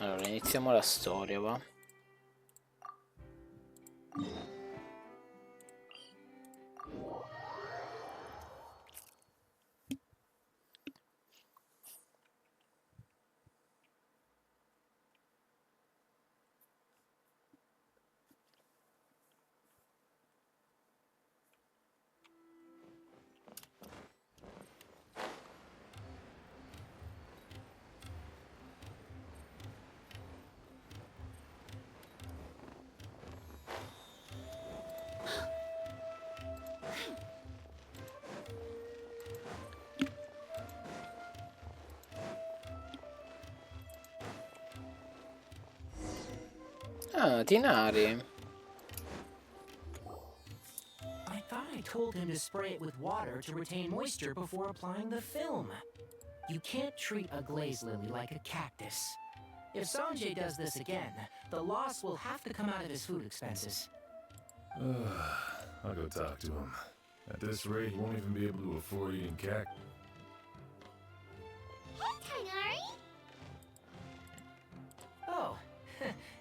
Allora, iniziamo la storia, va? Ah, Tinari. I thought I told him to spray it with water to retain moisture before applying the film. You can't treat a glaze lily like a cactus. If Sanjay does this again, the loss will have to come out of his food expenses. I'll go talk to him. At this rate, he won't even be able to afford eating cactus. Hey, Kainari! Oh,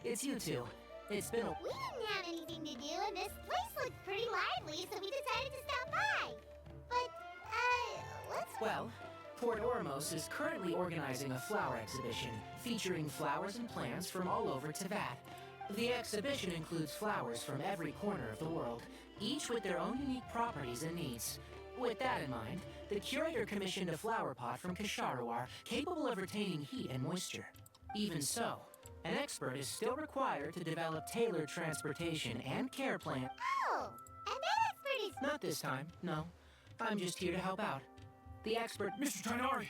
it's you two. It's been a... We didn't have anything to do, and this place looked pretty lively, so we decided to stop by. But, what's... Well, Port Ormos is currently organizing a flower exhibition featuring flowers and plants from all over Teyvat. The exhibition includes flowers from every corner of the world, each with their own unique properties and needs. With that in mind, the curator commissioned a flower pot from Kasharawar capable of retaining heat and moisture. Even so, an expert is still required to develop tailored transportation and care plans. Oh, and that expert is... Not this time, no. I'm just here to help out. The expert... Mr. Tainari!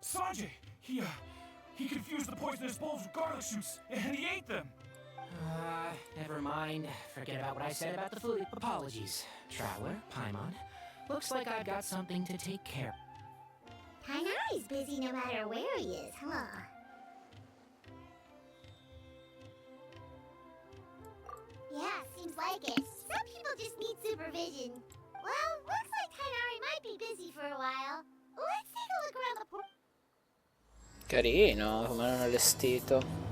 Sanjay! He confused the poisonous bulbs with garlic shoots, and he ate them! Never mind. Forget about what I said about the food. Apologies, Traveler, Paimon. Looks like I've got something to take care of. Kainari's busy no matter where he is, huh? Yeah, seems like it. Some people just need supervision. Well, looks like Kainari might be busy for a while. Let's take a look around the port. Carino, come l'hanno allestito.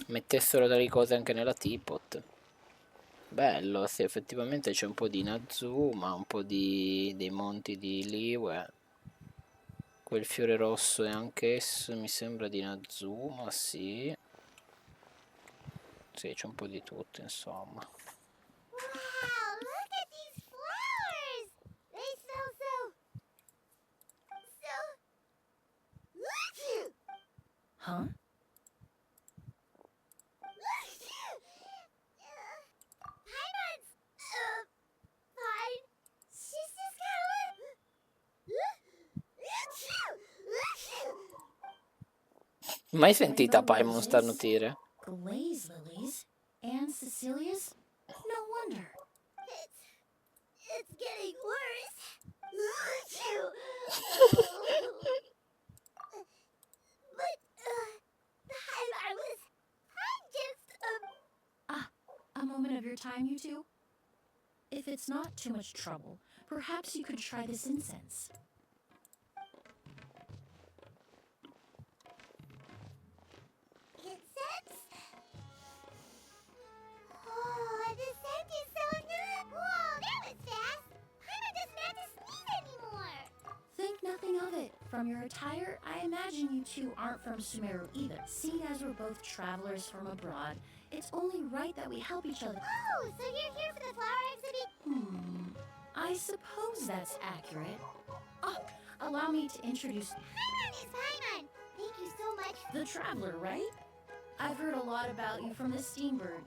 Mettessero delle cose anche nella teapot. Bello, sì, effettivamente c'è un po' di Nazuma, un po' dei monti di Liyue. Quel fiore rosso è anch'esso, mi sembra di Nazuma, sì. Sì, c'è un po' di tutto, insomma. Wow, look at these flowers! They smell so... Huh? Paimon's... fine. She's just Mai sentita Paimon starnutire? Glaze lilies? And Cecilia's? No wonder. It's getting worse. But, Paimon was... I'm just, A moment of your time, you two? If it's not too much trouble, perhaps you could try this incense. Incense? Oh, the scent is so good. Whoa, that was fast. Paimon doesn't have to sneeze anymore. Think nothing of it. From your attire, I imagine you two aren't from Sumeru either. Seeing as we're both travelers from abroad, it's only right that we help each other. Oh, so you're here for the flower exhibit? I suppose that's accurate. Allow me to introduce Paimon is Paimon. Thank you so much. the traveler, right? I've heard a lot about you from the Steambird.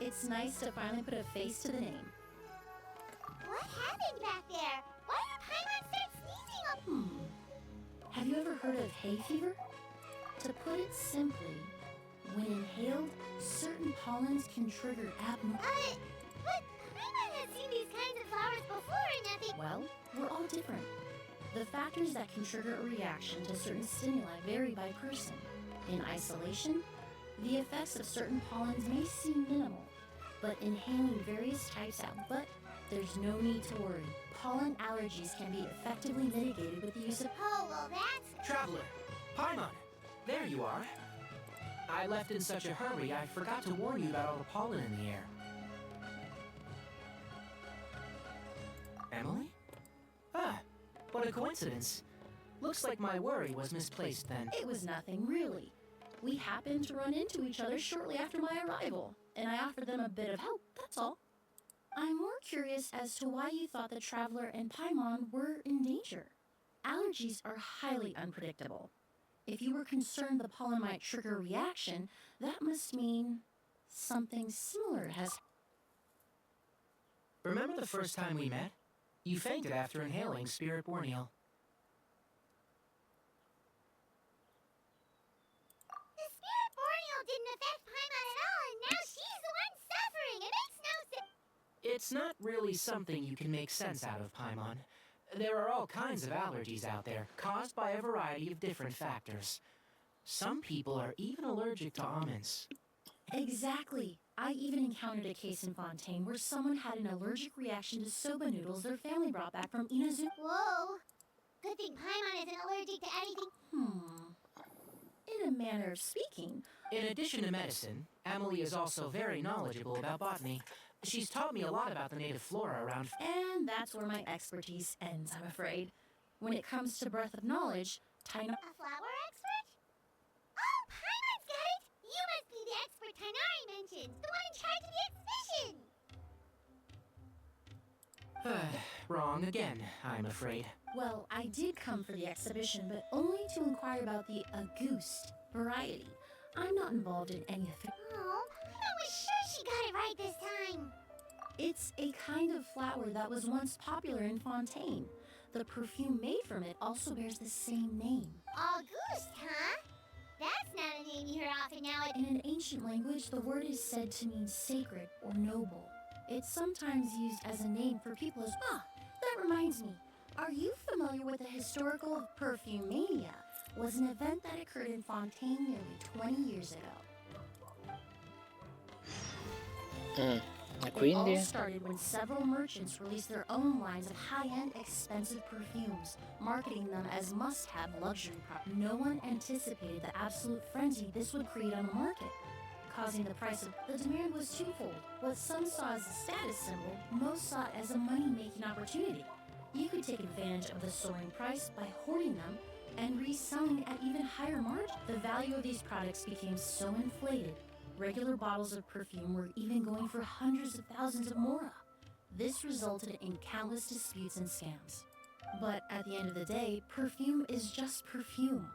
It's nice to finally put a face to the name. What happened back there? Why did Paimon start sneezing? Have you ever heard of hay fever? To put it simply, when inhaled, certain pollens can trigger abnormal... But Paimon has seen these kinds of flowers before and nothing... Well, we're all different. The factors that can trigger a reaction to certain stimuli vary by person. In isolation, the effects of certain pollens may seem minimal, but inhaling various types at but There's no need to worry. Pollen allergies can be effectively mitigated with the use of... Oh, well, that's... Traveler, Paimon, there you are. I left in such a hurry, I forgot to warn you about all the pollen in the air. Emily? Ah, what a coincidence. Looks like my worry was misplaced then. It was nothing, really. We happened to run into each other shortly after my arrival, and I offered them a bit of help, that's all. I'm more curious as to why you thought the Traveler and Paimon were in danger. Allergies are highly unpredictable. If you were concerned the pollen might trigger a reaction, that must mean something similar has... Remember the first time we met? You fainted after inhaling Spirit Borneal. The Spirit Boreal didn't affect Paimon at all, and now she's the one suffering. It makes no sense. It's not really something you can make sense out of, Paimon. There are all kinds of allergies out there, caused by a variety of different factors. Some people are even allergic to almonds. Exactly. I even encountered a case in Fontaine where someone had an allergic reaction to soba noodles their family brought back from Inazu. Whoa. Good thing Paimon isn't allergic to anything. In a manner of speaking, In addition to medicine, Emily is also very knowledgeable about botany. She's taught me a lot about the native flora around. and that's where my expertise ends, I'm afraid. When it comes to breadth of knowledge, Taina... A flower expert? Oh, Paimon's got it! You must be the expert Tainari mentioned, the one in charge of the exhibition! Wrong again, I'm afraid. Well, I did come for the exhibition, but only to inquire about the Auguste variety. I'm not involved in any of it. Oh, Paimon was sure she got it right this time. It's a kind of flower that was once popular in Fontaine. The perfume made from it also bears the same name. Auguste, huh? That's not a name you hear often now. In an ancient language, the word is said to mean sacred or noble. It's sometimes used as a name for people as... Ah, that reminds me. Are you familiar with the historical Perfumania? Was an event that occurred in Fontaine nearly 20 years ago. E It all quindi? started when several merchants released their own lines of high-end, expensive perfumes, marketing them as must-have luxury products. No one anticipated the absolute frenzy this would create on the market, causing the price of... The demand was twofold. What some saw as a status symbol, most saw it as a money-making opportunity. You could take advantage of the soaring price by hoarding them and reselling at even higher margin. The value of these products became so inflated, regular bottles of perfume were even going for hundreds of thousands of mora. This resulted in countless disputes and scams. But at the end of the day, perfume is just perfume.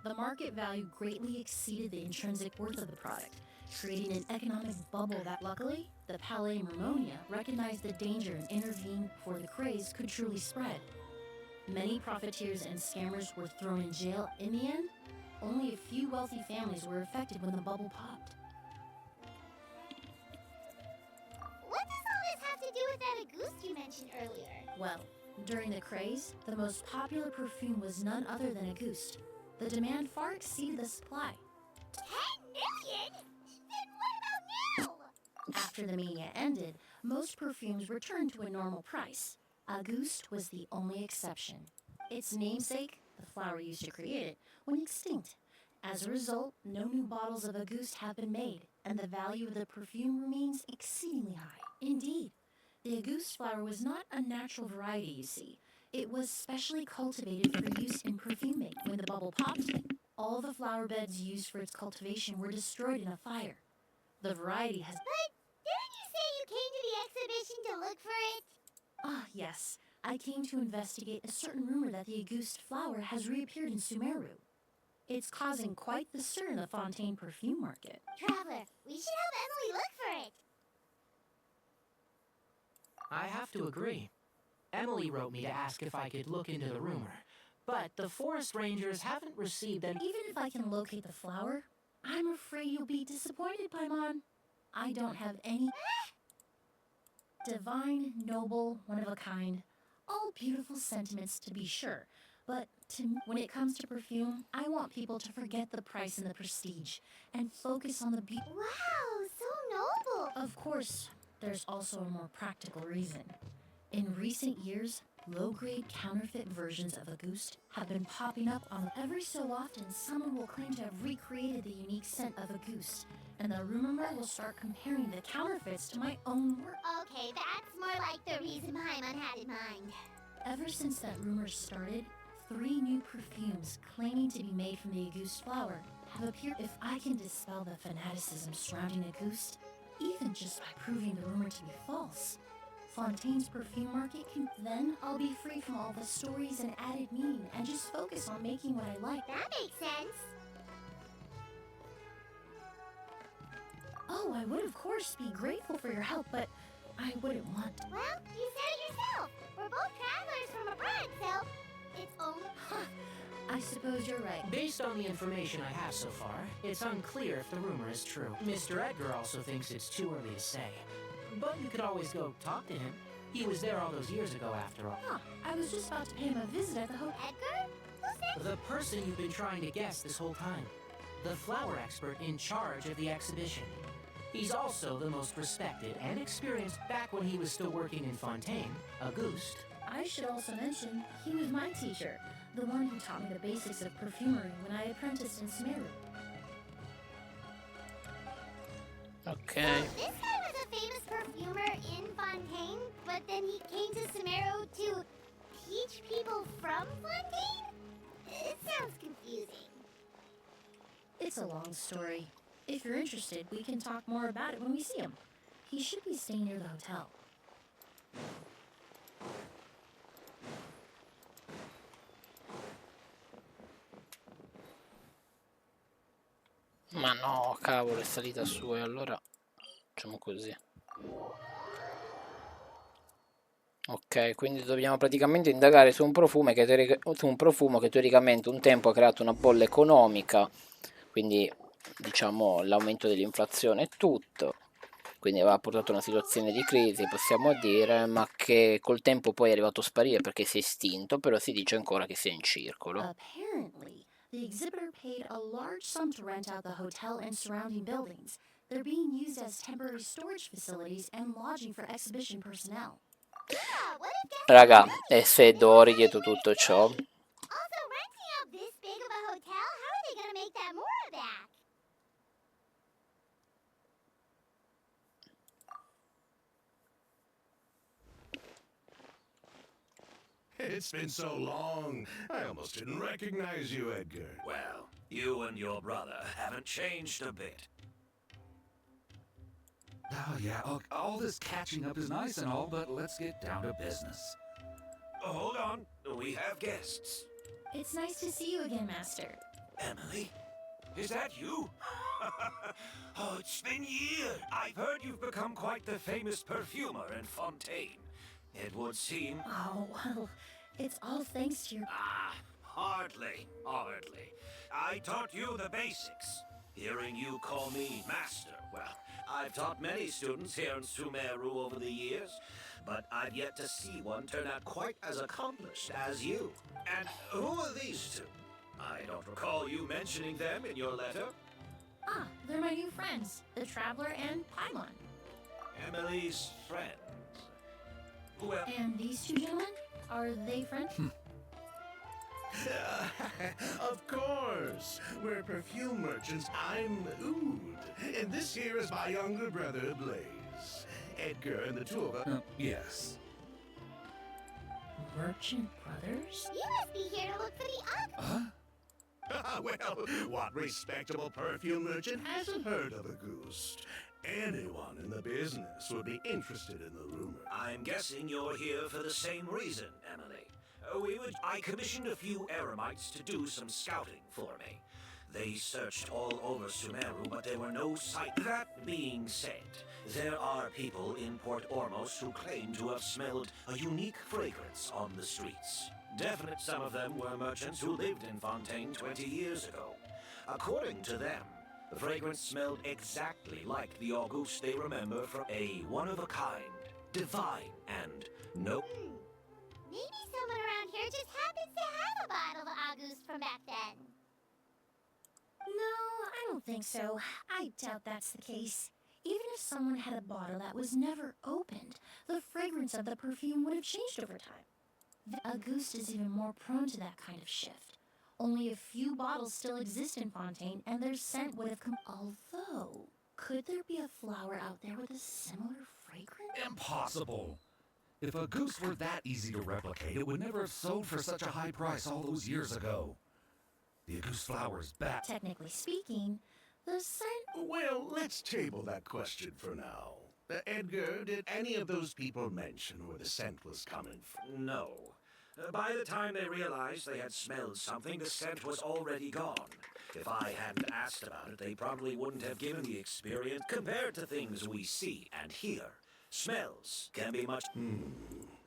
The market value greatly exceeded the intrinsic worth of the product, creating an economic bubble that luckily, the Palais Mermonia recognized the danger and intervened before the craze could truly spread. Many profiteers and scammers were thrown in jail. In the end, only a few wealthy families were affected when the bubble popped. What does all this have to do with that Auguste you mentioned earlier? Well, during the craze, the most popular perfume was none other than Auguste. The demand far exceeded the supply. 10 million? Then what about now? After the mania ended, most perfumes returned to a normal price. Auguste was the only exception. Its namesake, the flower used to create it, went extinct. As a result, no new bottles of Auguste have been made, and the value of the perfume remains exceedingly high. Indeed, the Auguste flower was not a natural variety, you see. It was specially cultivated for use in perfume making. When the bubble popped, all the flower beds used for its cultivation were destroyed in a fire. The variety has... But didn't you say you came to the exhibition to look for it? Ah, yes. I came to investigate a certain rumor that the Auguste flower has reappeared in Sumeru. It's causing quite the stir in the Fontaine perfume market. Traveler, we should help Emily look for it. I have to agree. Emily wrote me to ask if I could look into the rumor, but the forest rangers haven't received an... Even if I can locate the flower, I'm afraid you'll be disappointed, Paimon. I don't have any... Divine, noble, one of a kind. All beautiful sentiments, to be sure. But when it comes to perfume, I want people to forget the price and the prestige and focus on the beauty. Wow, so noble. Of course, there's also a more practical reason. In recent years, low-grade counterfeit versions of Auguste have been popping up on every so often someone will claim to have recreated the unique scent of Auguste, and the rumor mill will start comparing the counterfeits to my own work. Okay, that's more like the reason Paimon had in mind. Ever since that rumor started, 3 new perfumes claiming to be made from the Auguste flower have appeared. If I can dispel the fanaticism surrounding Auguste, even just by proving the rumor to be false, Fontaine's perfume market can. Then I'll be free from all the stories and added meaning and just focus on making what I like. That makes sense. Oh, I would of course be grateful for your help, but I wouldn't want. Well, you said it yourself. We're both travelers from abroad, so it's only... I suppose you're right. Based on the information I have so far, it's unclear if the rumor is true. Mr. Edgar also thinks it's too early to say. But you could always go talk to him. He was there all those years ago, after all. Ah, I was just about to pay him a visit at the hotel. Edgar? Who's that? The person you've been trying to guess this whole time. The flower expert in charge of the exhibition. He's also the most respected and experienced back when he was still working in Fontaine, Auguste. I should also mention, he was my teacher, the one who taught me the basics of perfumery when I apprenticed in Sumeru. Ok. This guy was a famous perfumer in Fontaine, but then he came to Sumeru to teach people from Fontaine? It sounds confusing. It's a long story. If you're interested, we can talk more about it when we see him. He should be staying near the hotel. Ma no, cavolo, è salita su e allora facciamo così. Ok, quindi dobbiamo praticamente indagare su un profumo che teoricamente un tempo ha creato una bolla economica, quindi diciamo l'aumento dell'inflazione e tutto, quindi aveva portato a una situazione di crisi, possiamo dire, ma che col tempo poi è arrivato a sparire perché si è estinto, però si dice ancora che sia in circolo. Apparently, the exhibitor paid a large sum to rent out the hotel and surrounding buildings. They're being used as temporary storage facilities and lodging for exhibition personnel. Yeah, what if guests Raga, are e se Dori dietro tutto ciò? Also, renting out this big of a hotel, how are they gonna make that more of that? It's been so long, I almost didn't recognize you, Edgar. Well, you and your brother haven't changed a bit. Oh, yeah, all this catching up is nice and all, but let's get down to business. Hold on, we have guests. It's nice to see you again, Master. Emily, is that you? Oh, it's been years. I've heard you've become quite the famous perfumer in Fontaine. It would seem... Oh, well, it's all thanks to your... Hardly. I taught you the basics. Hearing you call me master, well, I've taught many students here in Sumeru over the years, but I've yet to see one turn out quite as accomplished as you. And who are these two? I don't recall you mentioning them in your letter. Ah, they're my new friends, the Traveler and Paimon. Emily's friends. Well, And these two gentlemen, are they friends? Of course. We're perfume merchants. I'm Oud. And this here is my younger brother, Blaze. Edgar and the two of us. Yes. Merchant brothers? You must be here to look for the Ugg. Well, what respectable perfume merchant hasn't heard of Auguste? Anyone in the business would be interested in the rumor. I'm guessing you're here for the same reason, Emily. I commissioned a few eremites to do some scouting for me. They searched all over Sumeru, but there were no sight. That being said, there are people in Port Ormos who claim to have smelled a unique fragrance on the streets. Definite some of them were merchants who lived in Fontaine 20 years ago. According to them, the fragrance smelled exactly like the Auguste they remember from a one-of-a-kind, divine, and no... Maybe someone around here just happens to have a bottle of Auguste from back then. No, I don't think so. I doubt that's the case. Even if someone had a bottle that was never opened, the fragrance of the perfume would have changed over time. A goose is even more prone to that kind of shift. Only a few bottles still exist in Fontaine, and their scent would have come. Although, could there be a flower out there with a similar fragrance? Impossible! If a goose were that easy to replicate, it would never have sold for such a high price all those years ago. The goose flower's bad. Technically speaking, the scent. Well, let's table that question for now. Edgar, did any of those people mention where the scent was coming from? No. By the time they realized they had smelled something, the scent was already gone. If I hadn't asked about it, they probably wouldn't have given the experience. Compared to things we see and hear, smells can be much...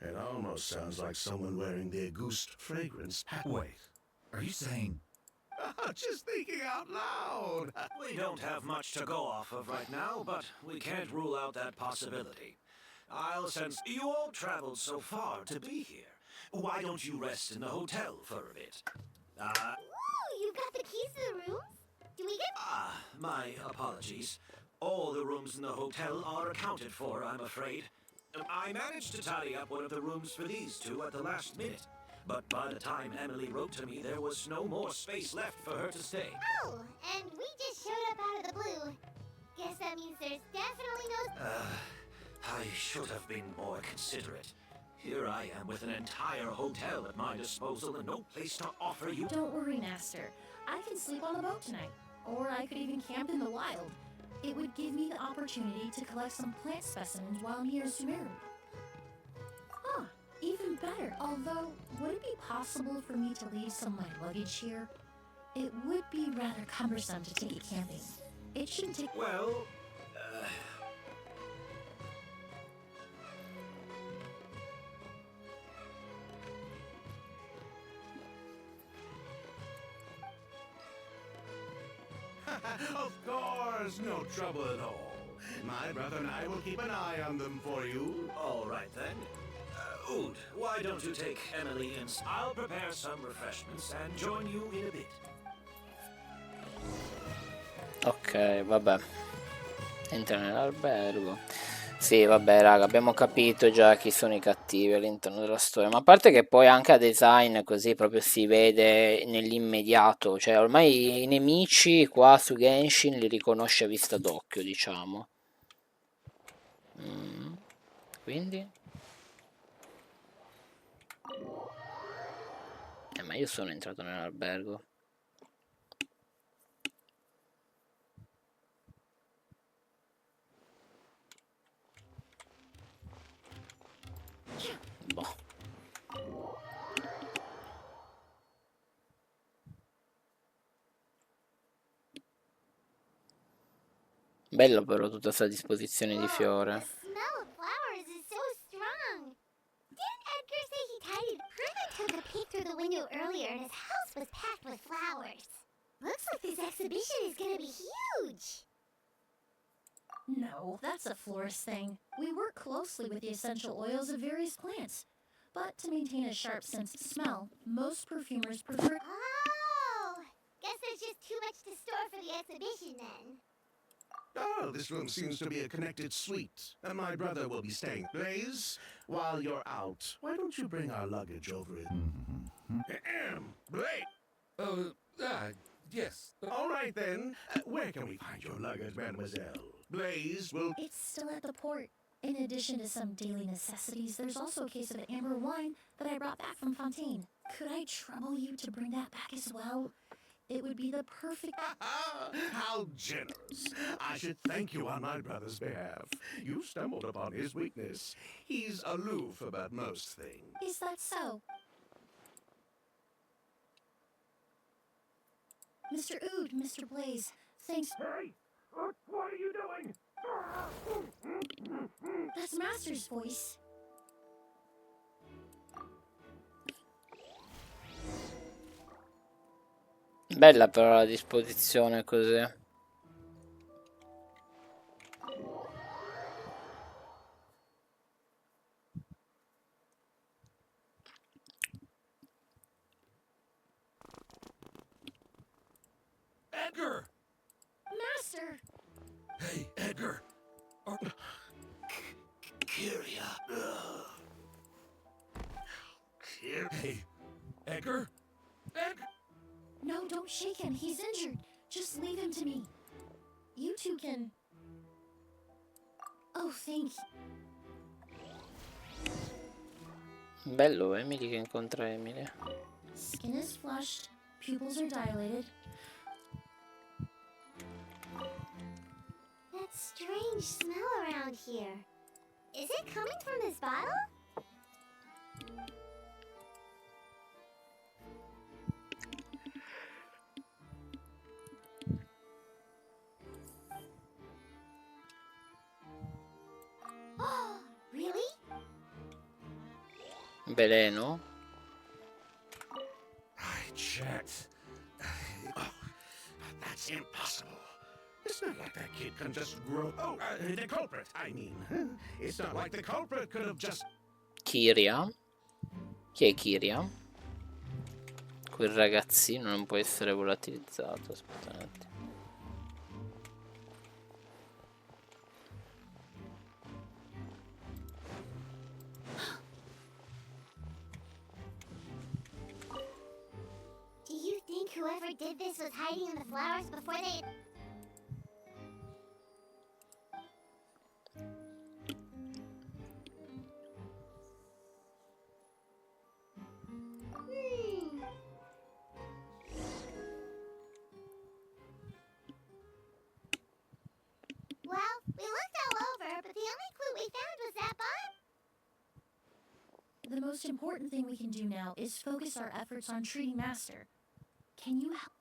It almost sounds like someone wearing their goose fragrance. Wait, are you saying... Just thinking out loud. We don't have much to go off of right now, but we can't rule out that possibility. I'll sense you all traveled so far to be here. Why don't you rest in the hotel for a bit? Ooh, you got the keys to the rooms? Do we get... My apologies. All the rooms in the hotel are accounted for, I'm afraid. I managed to tidy up one of the rooms for these two at the last minute. But by the time Emilie wrote to me, there was no more space left for her to stay. Oh, and we just showed up out of the blue. Guess that means there's definitely no... I should have been more considerate. Here I am with an entire hotel at my disposal and no place to offer you. Don't worry, Master. I can sleep on the boat tonight. Or I could even camp in the wild. It would give me the opportunity to collect some plant specimens while I'm here in Sumeru. Ah, even better. Although, would it be possible for me to leave some of my luggage here? It would be rather cumbersome to take it camping. It shouldn't take... Well, Of course, no trouble at all. My brother and I will keep an eye on them for you. all right then. Oud, why don't you take Emilie and I'll prepare some refreshments and join you in a bit. Ok, vabbè. Entra nell'albergo. Sì, vabbè, raga, abbiamo capito già chi sono i cattivi all'interno della storia. Ma a parte che poi anche a design così proprio si vede nell'immediato. Cioè, ormai i nemici qua su Genshin li riconosce a vista d'occhio, diciamo. Quindi? Ma io sono entrato nell'albergo. Boh. Bello però tutta questa disposizione di fiore. The smell of flowers is so strong. Didn't Edgar say he tidied? Herman took a peek through the window earlier and his house was packed with flowers. Looks like this exhibition is gonna be huge. No, that's a florist thing. We work closely with the essential oils of various plants. But to maintain a sharp sense of smell, most perfumers prefer... Oh, guess there's just too much to store for the exhibition then. Oh, this room seems to be a connected suite, and my brother will be staying. Blaze, while you're out, why don't you bring our luggage over it? Blaze! Yes. All right then. Where can we find your luggage, mademoiselle? Blaze will... It's still at the port. In addition to some daily necessities, there's also a case of amber wine that I brought back from Fontaine. Could I trouble you to bring that back as well? It would be the perfect... How generous. I should thank you on my brother's behalf. You stumbled upon his weakness. He's aloof about most things. Is that so? Mr. Oud, Mr. Blaze, thanks... Hey! What are you doing? That's Master's voice. Bella però la disposizione così. Edgar! Master! Hey, Edgar! No, don't shake him. He's injured. Just leave him to me. You two can... Oh, thank you. Bello Emily che incontra Emilie. Skin is flushed, pupils are dilated. That strange smell around here. Is it coming from this bottle? Oh, really? Veleno? I checked. Oh, that's impossible. It's not like that kid can just grow. Oh, the culprit, I mean. It's not like the culprit could have just. Kiria? Chi è Kiria? Quel ragazzino non può essere volatilizzato. Aspetta un attimo. Do you think whoever did this was hiding in the flowers before they... Well, we looked all over, but the only clue we found was that bottle. The most important thing we can do now is focus our efforts on treating Master. Can you help?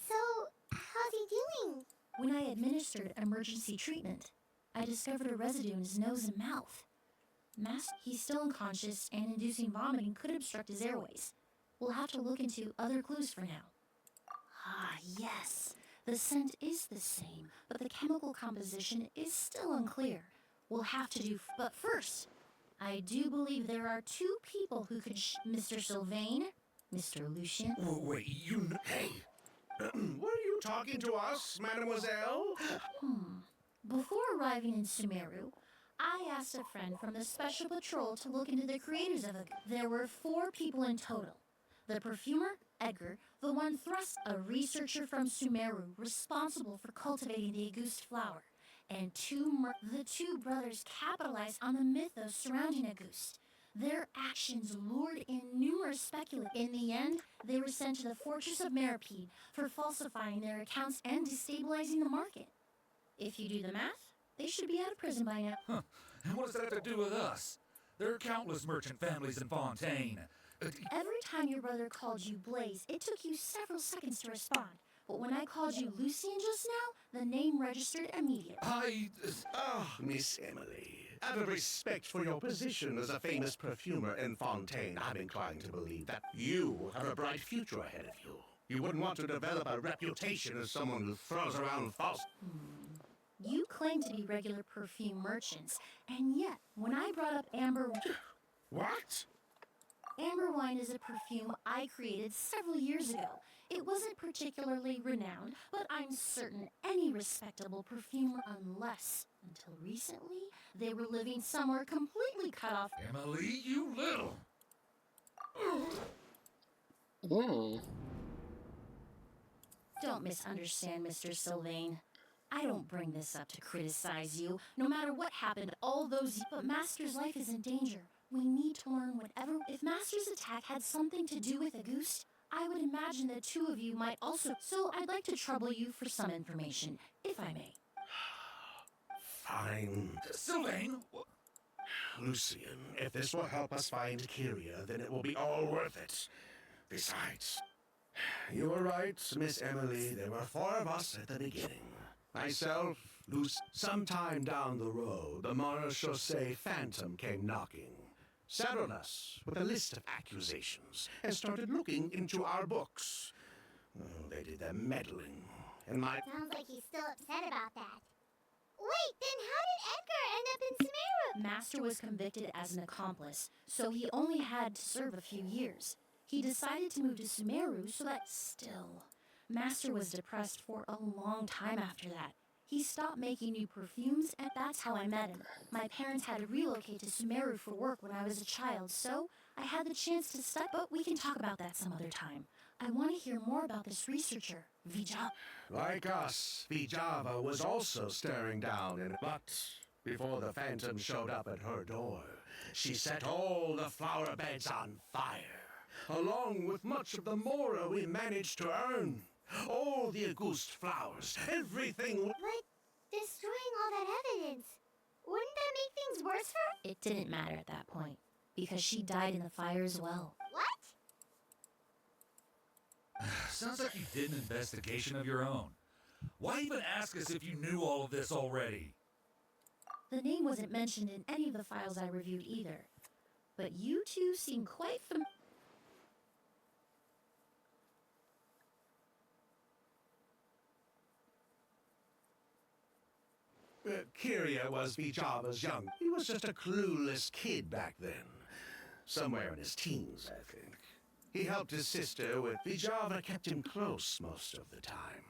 So, how's he doing? When I administered emergency treatment, I discovered a residue in his nose and mouth. He's still unconscious, and inducing vomiting could obstruct his airways. We'll have to look into other clues for now. Ah, yes. The scent is the same, but the chemical composition is still unclear. We'll have to do... But first, I do believe there are two people who could Mr. Sylvain, Mr. Lucien. Wait, you. Hey! Were you talking to us, mademoiselle? Before arriving in Sumeru, I asked a friend from the Special Patrol to look into the creators of it. There were 4 people in total. The perfumer, Edgar, the one thrust, a researcher from Sumeru responsible for cultivating the Auguste flower, and the two brothers capitalized on the mythos surrounding Auguste. Their actions lured in numerous speculators. In the end, they were sent to the fortress of Meripede for falsifying their accounts and destabilizing the market. If you do the math, they should be out of prison by now. Huh. And what does that have to do with us? There are countless merchant families in Fontaine. Every time your brother called you Blaze, it took you several seconds to respond. But when I called you Lucien just now, the name registered immediately. Oh, Miss Emily, out of respect for your position as a famous perfumer in Fontaine, I'm inclined to believe that you have a bright future ahead of you. You wouldn't want to develop a reputation as someone who throws around false... You claim to be regular perfume merchants, and yet, when I brought up amber... What? Amber wine is a perfume I created several years ago. It wasn't particularly renowned, but I'm certain any respectable perfumer, unless, until recently, they were living somewhere completely cut off. Emily, you little... Don't misunderstand, Mr. Sylvain. I don't bring this up to criticize you, no matter what happened all those years. But Master's life is in danger. We need to learn whatever... If Master's attack had something to do with Auguste, I would imagine the two of you might also... So I'd like to trouble you for some information, if I may. Fine. Sylvain! Lucien, if this will help us find Kyria, then it will be all worth it. Besides, you were right, Miss Emily. There were 4 of us at the beginning. Myself, Luce. Sometime down the road, the Marechaussee Phantom came knocking, saddled us with a list of accusations, and started looking into our books. Oh, they did their meddling, and my... Sounds like he's still upset about that. Wait, then how did Edgar end up in Sumeru? Master was convicted as an accomplice, so he only had to serve a few years. He decided to move to Sumeru so that still... Master was depressed for a long time after that. He stopped making new perfumes, and that's how I met him. My parents had to relocate to Sumeru for work when I was a child, so I had the chance to study, but we can talk about that some other time. I want to hear more about this researcher, Vijava. Like us, Vijava was also staring down but before the Phantom showed up at her door, she set all the flower beds on fire, along with much of the mora we managed to earn. All the Auguste flowers, everything. But destroying all that evidence, wouldn't that make things worse for her? It didn't matter at that point, because she died in the fire as well. What? Sounds like you did an investigation of your own. Why even ask us if you knew all of this already? The name wasn't mentioned in any of the files I reviewed either. But you two seem quite familiar. Kiria was Vijava's young. He was just a clueless kid back then. Somewhere in his teens, I think. He helped his sister with Vijava, kept him close most of the time.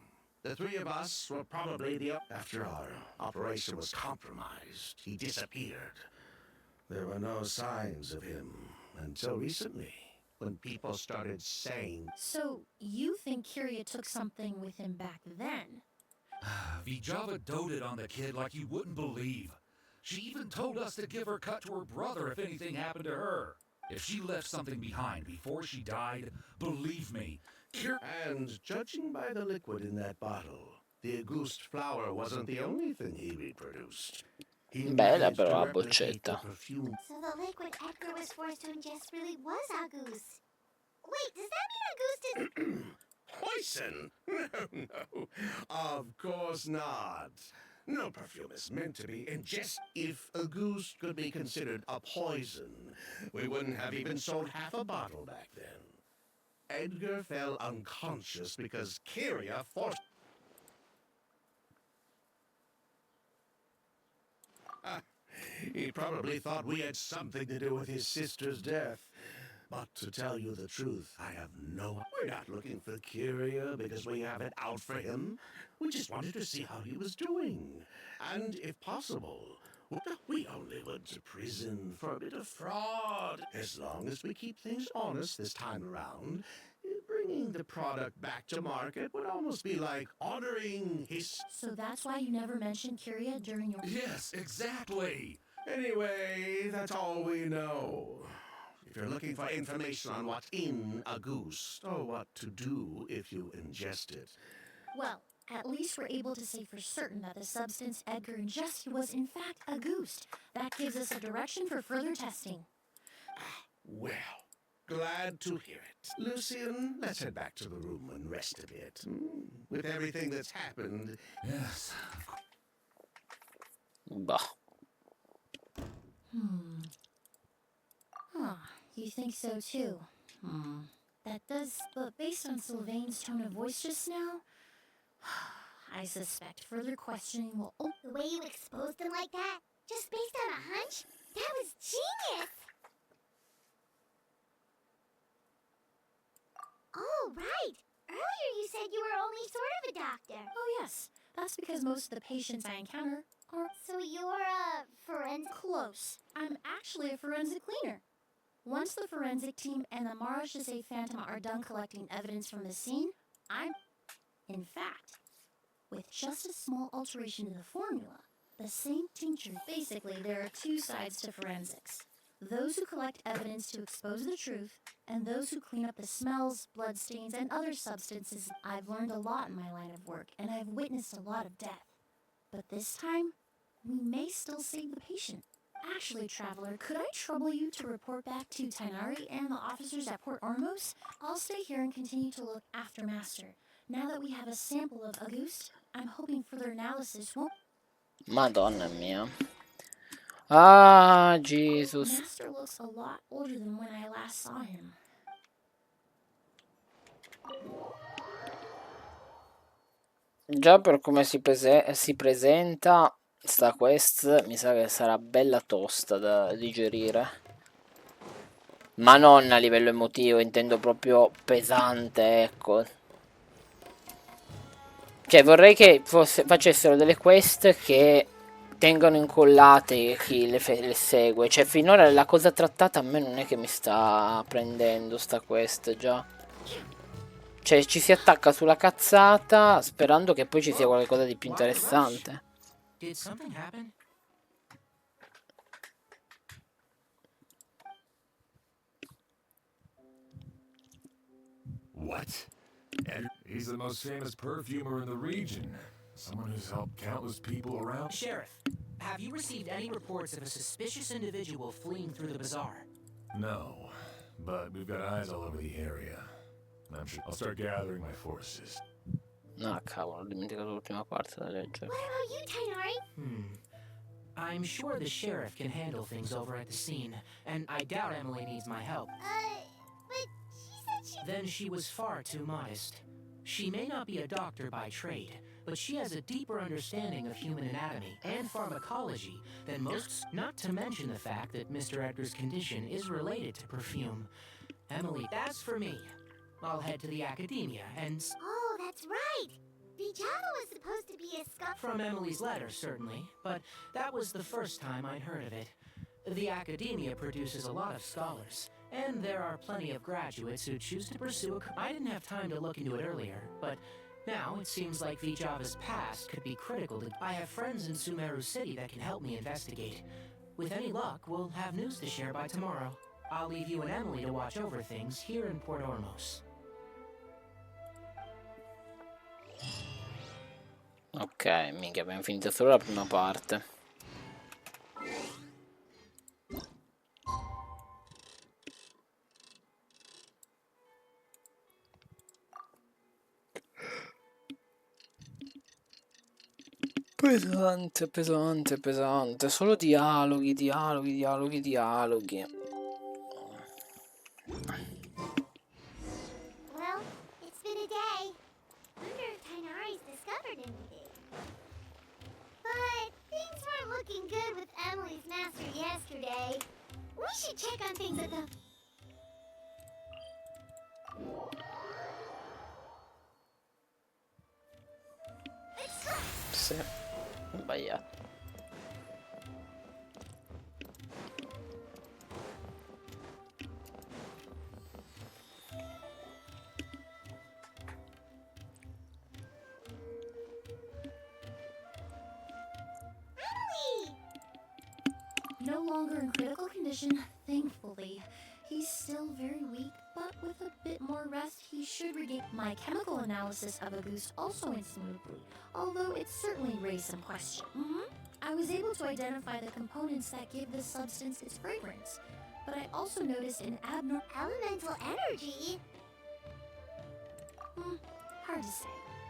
The three of us were probably After our operation was compromised, he disappeared. There were no signs of him until recently, when people started saying... So, you think Kiria took something with him back then? Vijava doted on the kid like you wouldn't believe. She even told us to give her cut to her brother if anything happened to her. If she left something behind before she died, believe me, And judging by the liquid in that bottle, the Auguste flower wasn't the only thing he reproduced. He Bella managed to però la replicate the boccetta. perfume. So the liquid Edgar was forced to ingest really was Auguste. Wait, does that mean Auguste is... Poison? No, of course not. No perfume is meant to be ingest. If Auguste could be considered a poison, we wouldn't have even sold half a bottle back then. Edgar fell unconscious because Kiria forced... He probably thought we had something to do with his sister's death. But to tell you the truth, I have no... We're not looking for Kiria because we have it out for him. We just wanted to see how he was doing. And if possible, we only went to prison for a bit of fraud. As long as we keep things honest this time around, bringing the product back to market would almost be like honoring his... So that's why you never mentioned Kiria during your... Yes, exactly. Anyway, that's all we know. If you're looking for information on what's in Auguste, or what to do if you ingest it. Well, at least we're able to say for certain that the substance Edgar ingested was in fact Auguste. That gives us a direction for further testing. Well, glad to hear it. Lucian, let's head back to the room and rest a bit. With everything that's happened... Yes. Bah. You think so too? That does, but based on Sylvain's tone of voice just now, I suspect further questioning will... Oh, The way you exposed him like that, just based on a hunch? That was genius! Oh, right! Earlier you said you were only sort of a doctor. oh yes, that's because most of the patients I encounter are So you're a forensic... close. I'm actually a forensic cleaner. Once the forensic team and the Marachese Phantom are done collecting evidence from the scene, I'm... In fact, with just a small alteration in the formula, the same tincture... Basically, there are two sides to forensics. Those who collect evidence to expose the truth, and those who clean up the smells, bloodstains, and other substances. I've learned a lot in my line of work, and I've witnessed a lot of death. But this time, we may still save the patient. Actually, Traveler, could I trouble you to report back to Tainari and the officers at Port Ormos? I'll stay here and continue to look after Master. Now that we have a sample of Auguste, I'm hoping further analysis won't... Madonna mia. Ah, Jesus. Master looks a lot older than when I last saw him. Già per come si presenta sta quest, mi sa che sarà bella tosta da digerire. Ma non a livello emotivo, intendo proprio pesante, ecco. Cioè, vorrei che facessero delle quest che tengono incollate chi le segue. Cioè, finora la cosa trattata a me non è che mi sta prendendo sta quest già. Cioè, ci si attacca sulla cazzata sperando che poi ci sia qualcosa di più Why the rush? interessante. Did something happen? What? And he's the most famous perfumer in the region. Someone who's helped countless people around. Sheriff, have you received any reports of a suspicious individual fleeing through the bazaar? No, but we've got eyes all over the area. I'm sure I'll start gathering my forces. No, cavolo, ho dimenticato l'ultima parte da leggere. What about you, Tainari? I'm sure the sheriff can handle things over at the scene, and I doubt Emily needs my help. But she said she... Then she was far too modest. She may not be a doctor by trade, but she has a deeper understanding of human anatomy and pharmacology than most, not to mention the fact that Mr. Edgar's condition is related to perfume. Emily, that's for me. I'll head to the academia and... Oh, that's right. Vijava was supposed to be a scholar. From Emily's letter, certainly, but that was the first time I'd heard of it. The academia produces a lot of scholars, and there are plenty of graduates who choose to pursue I didn't have time to look into it earlier, but now it seems like Vijava's past could be critical to... I have friends in Sumeru City that can help me investigate. With any luck, we'll have news to share by tomorrow. I'll leave you and Emily to watch over things here in Port Ormos. Ok, minchia, abbiamo finito solo la prima parte. Pesante, pesante, pesante. Solo dialoghi, dialoghi, dialoghi, dialoghi. Well, it's been a day. Wonder if Tainari's discovered anything. But things weren't looking good with Emily's master yesterday. We should check on things at the... Sì, sbagliato. Emily! No longer in critical condition, thankfully. He's still very weak, but with a bit more rest, he should regain. My chemical analysis of a goose also went smoothly, although it certainly raised some questions. I was able to identify the components that give this substance its fragrance, but I also noticed an abnormal Elemental energy? hard to say.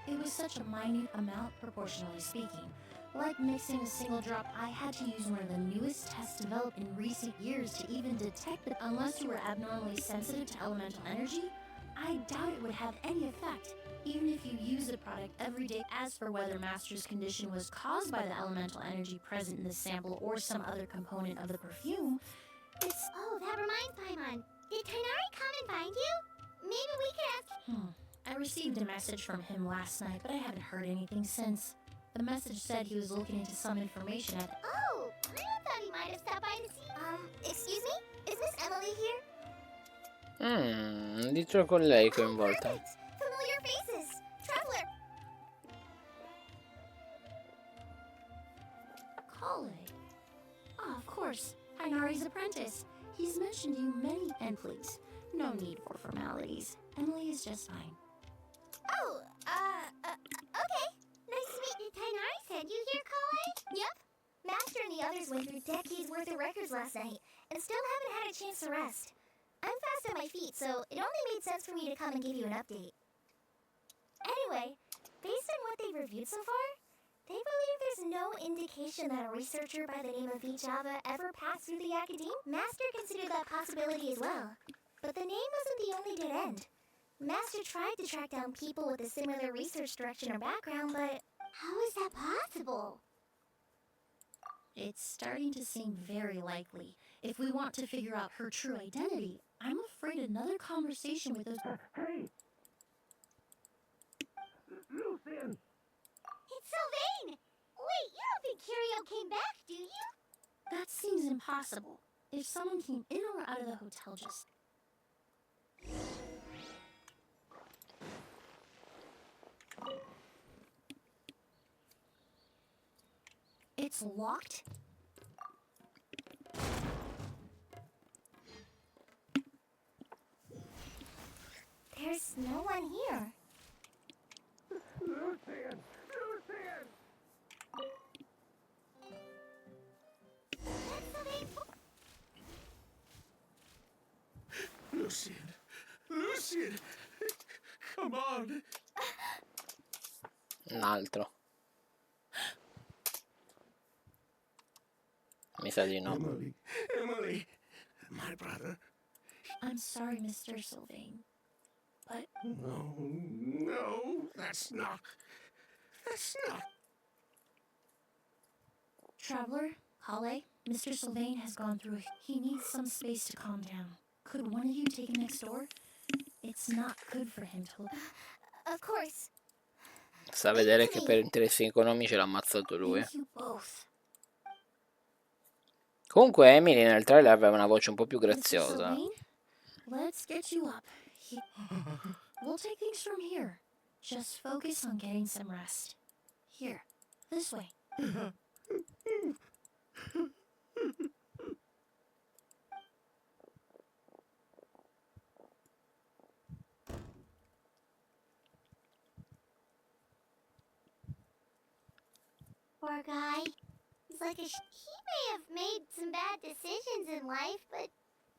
It was such a minute amount, proportionally speaking. Like mixing a single drop, I had to use one of the newest tests developed in recent years to even detect it. Unless you were abnormally sensitive to elemental energy, I doubt it would have any effect, even if you use the product every day. As for whether Master's condition was caused by the elemental energy present in the sample or some other component of the perfume, it's... Oh, that reminds Paimon. Did Tainari come and find you? Maybe we could ask... I received a message from him last night, but I haven't heard anything since. The message said he was looking into some information at... Oh, I thought he might have stopped by to see... excuse me? Is Miss Emily here? Addirittura con lei Oh, coinvolta. perfect. Familiar faces. Traveler. Kale. Ah, of course. Hinari's apprentice. He's mentioned you many... And please, no need for formalities. Emily is just fine. Oh, okay. Nice to meet you. Did Tainari send you here, Kale? Yep. Master and the others went through decades worth of records last night, and still haven't had a chance to rest. I'm fast on my feet, so it only made sense for me to come and give you an update. Anyway, based on what they've reviewed so far, they believe there's no indication that a researcher by the name of Vijava ever passed through the academe. Master considered that possibility as well, but the name wasn't the only dead end. Master tried to track down people with a similar research direction or background, but how is that possible? It's starting to seem very likely. If we want to figure out her true identity, I'm afraid another conversation with those... Hey! Lucian! Sylvain! Wait, you don't think Curio came back, do you? That seems impossible. If someone came in or out of the hotel just... It's locked? There's no one here. Lucian! Lucian! Lucian! Come on! Un altro. Mi sa di no. Emily! My brother? I'm sorry, Mr. Sylvain. But No, that's not... Traveler, Kale, Mr. Sylvain has gone through. He needs some space to calm down. Could one of you take him next door? It's not good for him to... Of course. Sta a vedere che per interessi economici l'ha ammazzato lui. Thank you both. Comunque Emily nel trailer aveva una voce un po' più Mr. graziosa. Sylvain, let's get you up. We'll take things from here. Just focus on getting some rest. Here, this way. Poor guy. He's like he may have made some bad decisions in life, but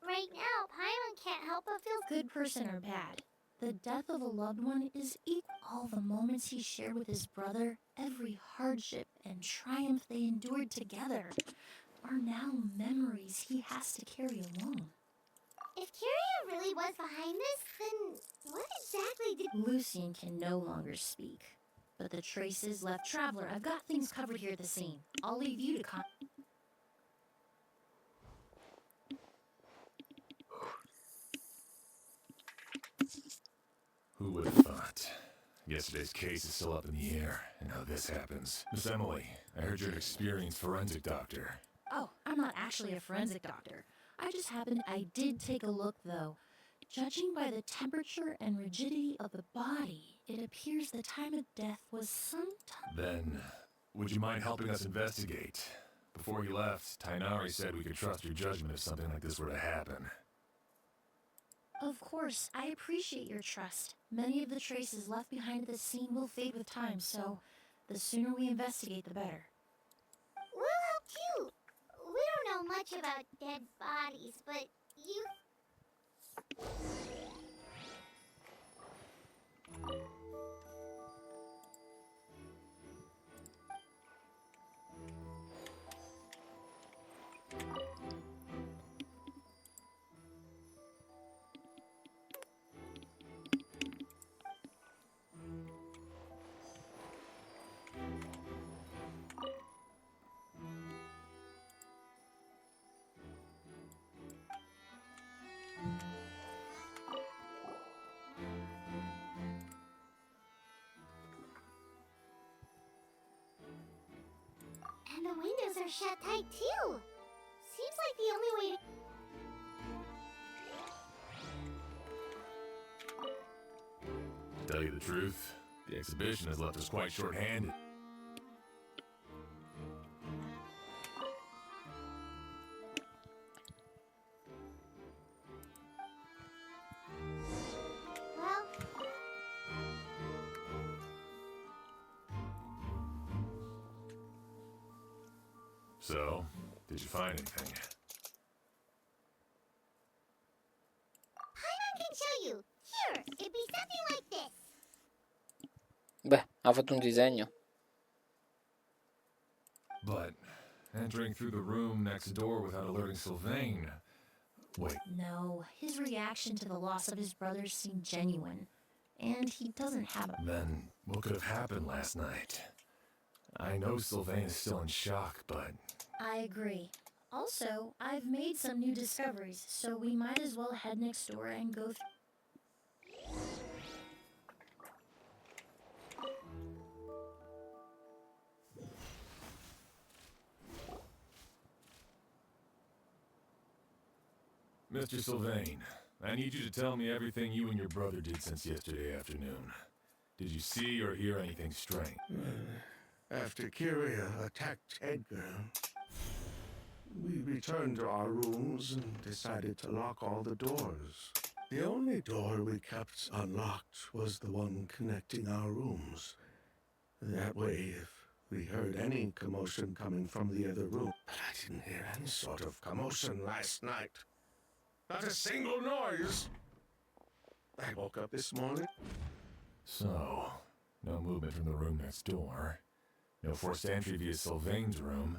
right now, Paimon can't help but feel Good person or bad, the death of a loved one is equal. All the moments he shared with his brother, every hardship and triumph they endured together, are now memories he has to carry alone. If Curio really was behind this, then what exactly did... Lucian can no longer speak, but the traces left. Traveler, I've got things covered here at the scene. I'll leave you to Who would have thought? Yesterday's case is still up in the air, and now this happens. Miss Emily, I heard you're an experienced forensic doctor. Oh, I'm not actually a forensic doctor. I did take a look, though. Judging by the temperature and rigidity of the body, it appears the time of death was sometime... Then, would you mind helping us investigate? Before you left, Tainari said we could trust your judgment if something like this were to happen. Of course, I appreciate your trust. Many of the traces left behind at the scene will fade with time, so the sooner we investigate, the better. We'll help too. We don't know much about dead bodies, but you... And the windows are shut tight too. Seems like the only way to... To tell you the truth, the exhibition has left us quite short-handed. Well... So, did you find anything? Paimon can show you. Here, it'd be something like this. Beh, ha fatto un disegno. But entering through the room next door without alerting Sylvain... Wait, No, his reaction to the loss of his brother seemed genuine, and he doesn't have a... then what could have happened last night? I know Sylvain is still in shock, but... I agree. Also, I've made some new discoveries, so we might as well head next door and go through... Mr. Sylvain, I need you to tell me everything you and your brother did since yesterday afternoon. Did you see or hear anything strange? After Kyria attacked Edgar, we returned to our rooms and decided to lock all the doors. The only door we kept unlocked was the one connecting our rooms. That way, if we heard any commotion coming from the other room. But I didn't hear any sort of commotion last night. Not a single noise. I woke up this morning. So, no movement from the room next door. No forced entry via Sylvain's room.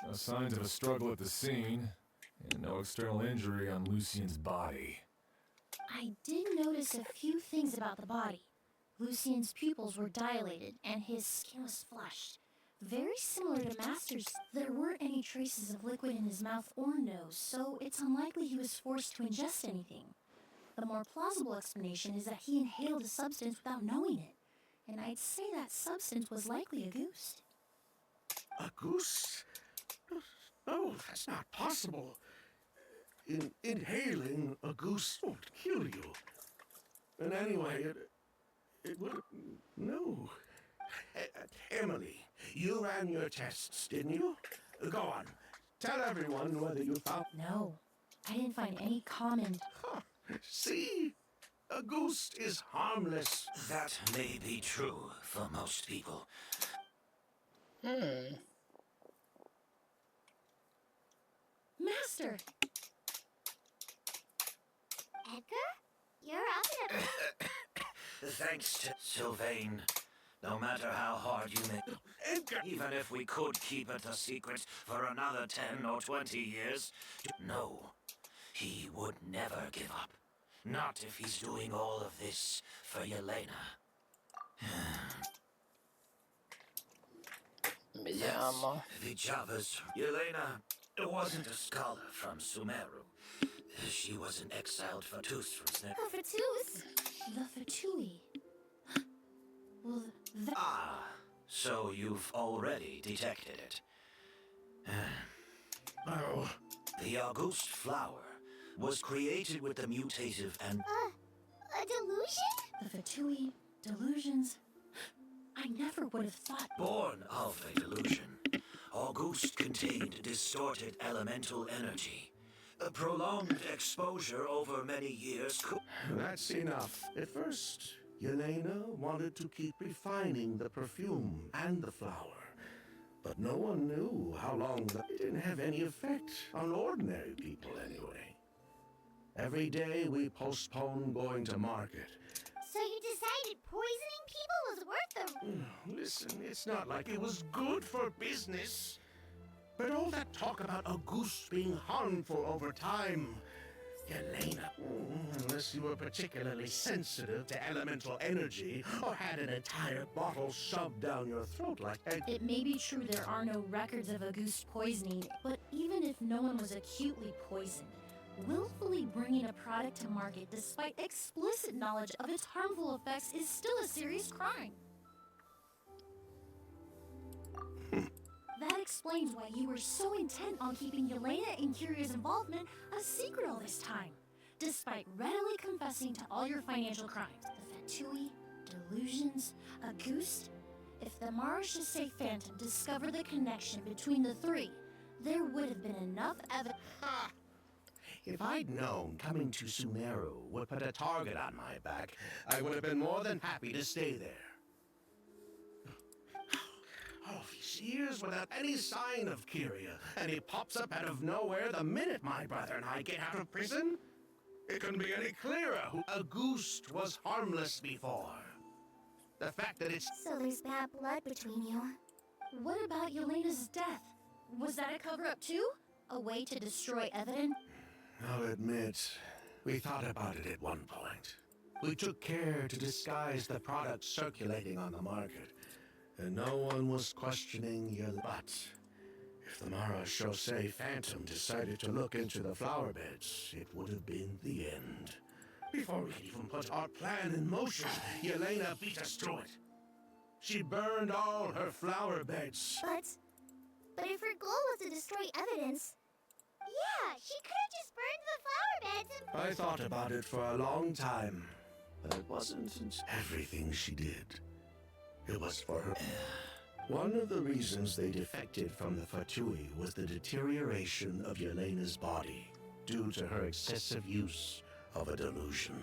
No signs of a struggle at the scene. And no external injury on Lucien's body. I did notice a few things about the body. Lucien's pupils were dilated, and his skin was flushed. Very similar to Master's. There weren't any traces of liquid in his mouth or nose, so it's unlikely he was forced to ingest anything. The more plausible explanation is that he inhaled a substance without knowing it, and I'd say that substance was likely a goose. A goose? No, that's not possible. Inhaling a goose won't kill you. And anyway, it would... No. Emily, you ran your tests, didn't you? Go on. Tell everyone whether you found... No, I didn't find any common... Huh. See? A goose is harmless. That may be true for most people. Master! Edgar? You're up in a... Thanks to Sylvain. No matter how hard you make... Edgar! Even if we could keep it a secret for another 10 or 20 years, no, he would never give up. Not if he's doing all of this for Yelena. Vediamo. Vijava's Yelena wasn't a scholar from Sumeru. She was an exiled Fatus from Snip. Oh, for tooth. The Fatui. Well, that... Ah, so you've already detected it. Oh, The August flower was created with the mutative and... A delusion? The Fatui, delusions... I never would have thought... Born of a delusion, August contained distorted elemental energy. A prolonged exposure over many years could... that's enough. At first, Yelena wanted to keep refining the perfume and the flower. But no one knew how long it didn't have any effect on ordinary people anyway. Every day we postponed going to market. So you decided poisoning people was worth the... Listen, it's not like it was good for business. But all that talk about a goose being harmful over time... Yelena, unless you were particularly sensitive to elemental energy or had an entire bottle shoved down your throat like that... It may be true there are no records of a goose poisoning, but even if no one was acutely poisoned, willfully bringing a product to market despite explicit knowledge of its harmful effects is still a serious crime. That explains why you were so intent on keeping Yelena and Kyria's involvement a secret all this time, despite readily confessing to all your financial crimes. The Fatui, delusions, a goose. If the Marechaussee Phantom discovered the connection between the three, there would have been enough evidence. Ha! If I'd known coming to Sumeru would put a target on my back, I would have been more than happy to stay there. All these years without any sign of Kyria, and he pops up out of nowhere the minute my brother and I get out of prison? It couldn't be any clearer who August was harmless before. The fact that it's... So there's bad blood between you. What about Yelena's death? Was that a cover-up too? A way to destroy evidence? I'll admit, we thought about it at one point. We took care to disguise the products circulating on the market, and no one was questioning your... But if the Marechaussee Phantom decided to look into the flower beds, it would have been the end. Before we could even put our plan in motion, Yelena beat us to it. She burned all her flower beds. But if her goal was to destroy evidence, Yeah, she could have just burned the flower beds and... I thought about it for a long time, but it wasn't everything she did. It was for her. One of the reasons they defected from the Fatui was the deterioration of Yelena's body due to her excessive use of a delusion.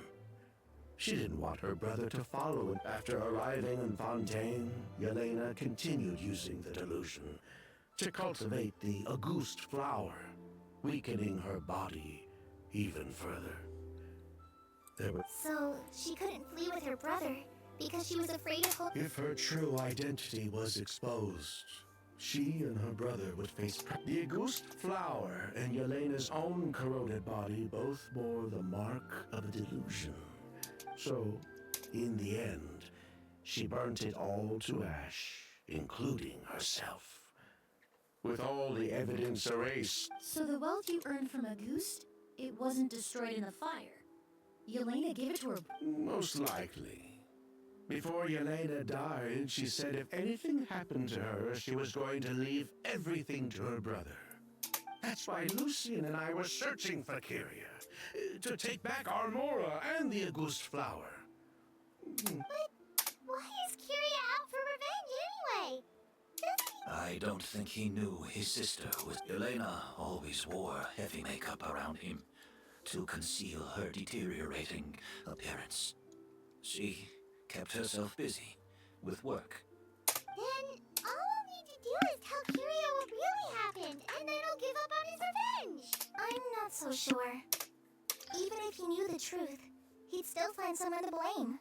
She didn't want her brother to follow him. After arriving in Fontaine, Yelena continued using the delusion to cultivate the Auguste flower, weakening her body even further. So, she couldn't flee with her brother because she was afraid of... If her true identity was exposed, she and her brother would face... The Auguste flower and Yelena's own corroded body both bore the mark of a delusion. So, in the end, she burnt it all to ash, including herself. With all the evidence erased... So the wealth you earned from Auguste, it wasn't destroyed in the fire. Yelena gave it to her... Most likely. Before Yelena died, she said if anything happened to her, she was going to leave everything to her brother. That's why Lucien and I were searching for Kyria, to take back Armora and the Auguste flower. But why is Kyria out for revenge anyway? I don't think he knew his sister was... Yelena always wore heavy makeup around him to conceal her deteriorating appearance. She kept herself busy with work. Then all we'll need to do is tell Kyria what really happened, and then he'll give up on his revenge. I'm not so sure. Even if he knew the truth, he'd still find someone to blame.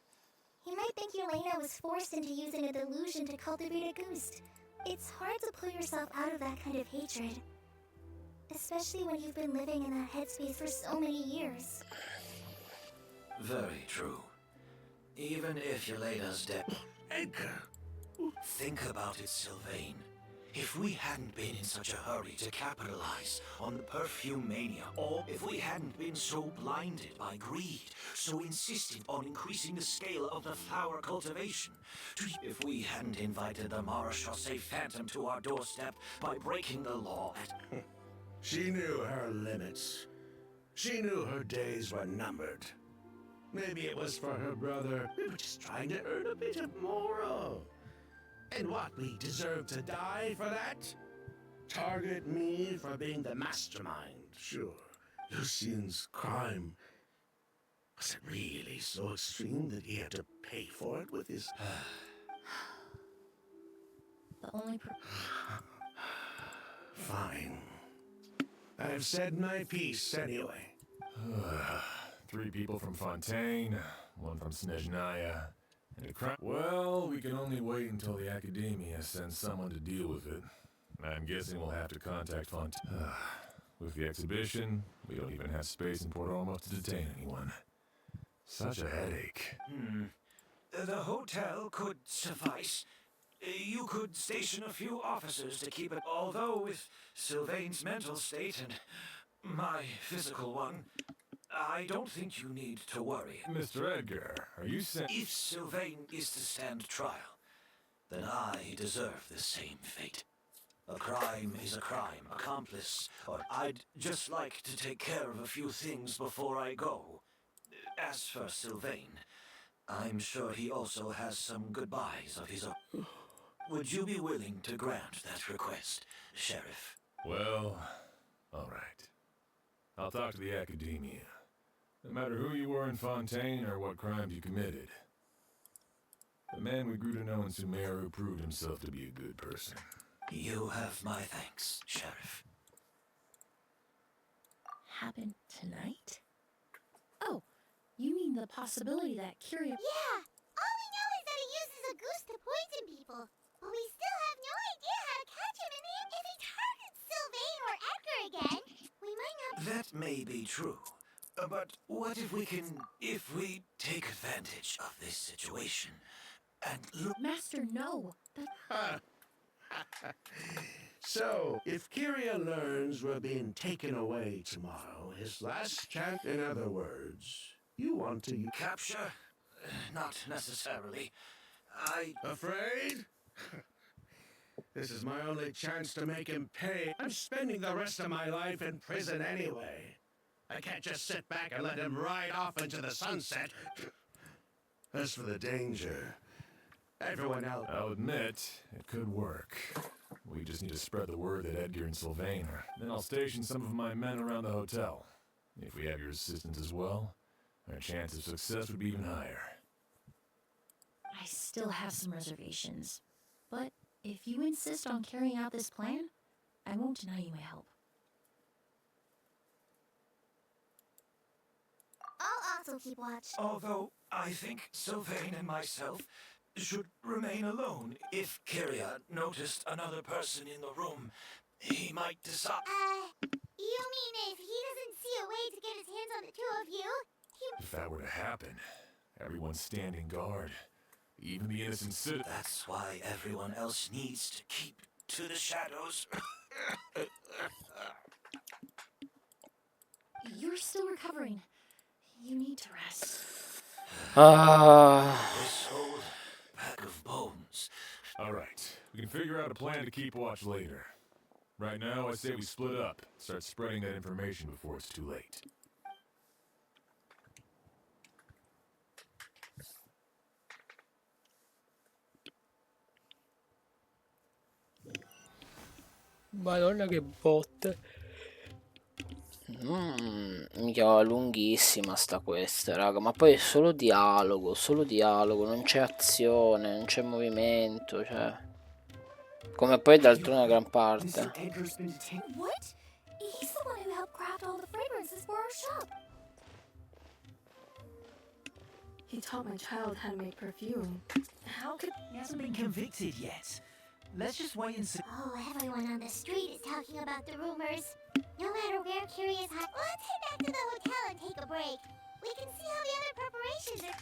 He might think Yelena was forced into using a delusion to cultivate a Auguste. It's hard to pull yourself out of that kind of hatred. Especially when you've been living in that headspace for so many years. Very true. Even if Yelena's dead... Edgar! Think about it, Sylvain. If we hadn't been in such a hurry to capitalize on the perfume mania, or if we hadn't been so blinded by greed, so insistent on increasing the scale of the flower cultivation, if we hadn't invited the Marechaussee Phantom to our doorstep by breaking the law at... She knew her limits. She knew her days were numbered. Maybe it was for her brother. We were just trying to earn a bit of moral. And what, we deserve to die for that? Target me for being the mastermind, sure. Lucien's crime. Was it really so extreme that he had to pay for it with his... The only Fine. I've said my piece anyway. 3 people from Fontaine, 1 from Snezhnaya, and a crime. Well, we can only wait until the Academia sends someone to deal with it. I'm guessing we'll have to contact Fontaine. With the exhibition, we don't even have space in Port Ormuz to detain anyone. Such a headache. The hotel could suffice. You could station a few officers to keep it, although with Sylvain's mental state and my physical one, I don't think you need to worry. Mr. Edgar, are you saying... If Sylvain is to stand trial, then I deserve the same fate. A crime is a crime, accomplice, or I'd just like to take care of a few things before I go. As for Sylvain, I'm sure he also has some goodbyes of his own. Would you be willing to grant that request, Sheriff? Well, all right. I'll talk to the Academia. No matter who you were in Fontaine or what crimes you committed. The man we grew to know in Sumeru proved himself to be a good person. You have my thanks, Sheriff. happened tonight? Oh, you mean the possibility that Kyria... Yeah! All we know is that he uses a goose to poison people. But we still have no idea how to catch him, and if he targets Sylvain or Edgar again, we might not... That may be true. But what if we take advantage of this situation and look... Master, no. So, if Kyria learns we're being taken away tomorrow, his last chance, in other words, you want to... Capture? Not necessarily. Afraid? This is my only chance to make him pay. I'm spending the rest of my life in prison anyway. I can't just sit back and let him ride off into the sunset. As for the danger, everyone else... I'll admit, it could work. We just need to spread the word that Edgar and Sylvain are. Then I'll station some of my men around the hotel. If we have your assistance as well, our chance of success would be even higher. I still have some reservations, but if you insist on carrying out this plan, I won't deny you my help. I'll also keep watch. Although I think Sylvain and myself should remain alone. If Kyria noticed another person in the room, he might decide... You mean if he doesn't see a way to get his hands on the two of you, he... If that were to happen, everyone's standing guard. Even the innocent citizens. That's why everyone else needs to keep to the shadows. You're still recovering. You need to rest. This whole pack of bones. Alright, we can figure out a plan to keep watch later. Right now, I say we split up. Start spreading that information before it's too late. Madonna che botte. Mica lunghissima sta questa, raga. Ma poi è solo dialogo, non c'è azione, non c'è movimento, cioè. Come poi d'altronde gran parte. What? He's the one who helped craft all the fragrances for our shop. He taught my child how to make perfume. How could... He hasn't been convicted yet. Let's just wait and see. Oh, everyone on the street is talking about the rumors. No matter where Kyria's hiding, let's head back to the hotel and take a break. We can see how the other preparations are...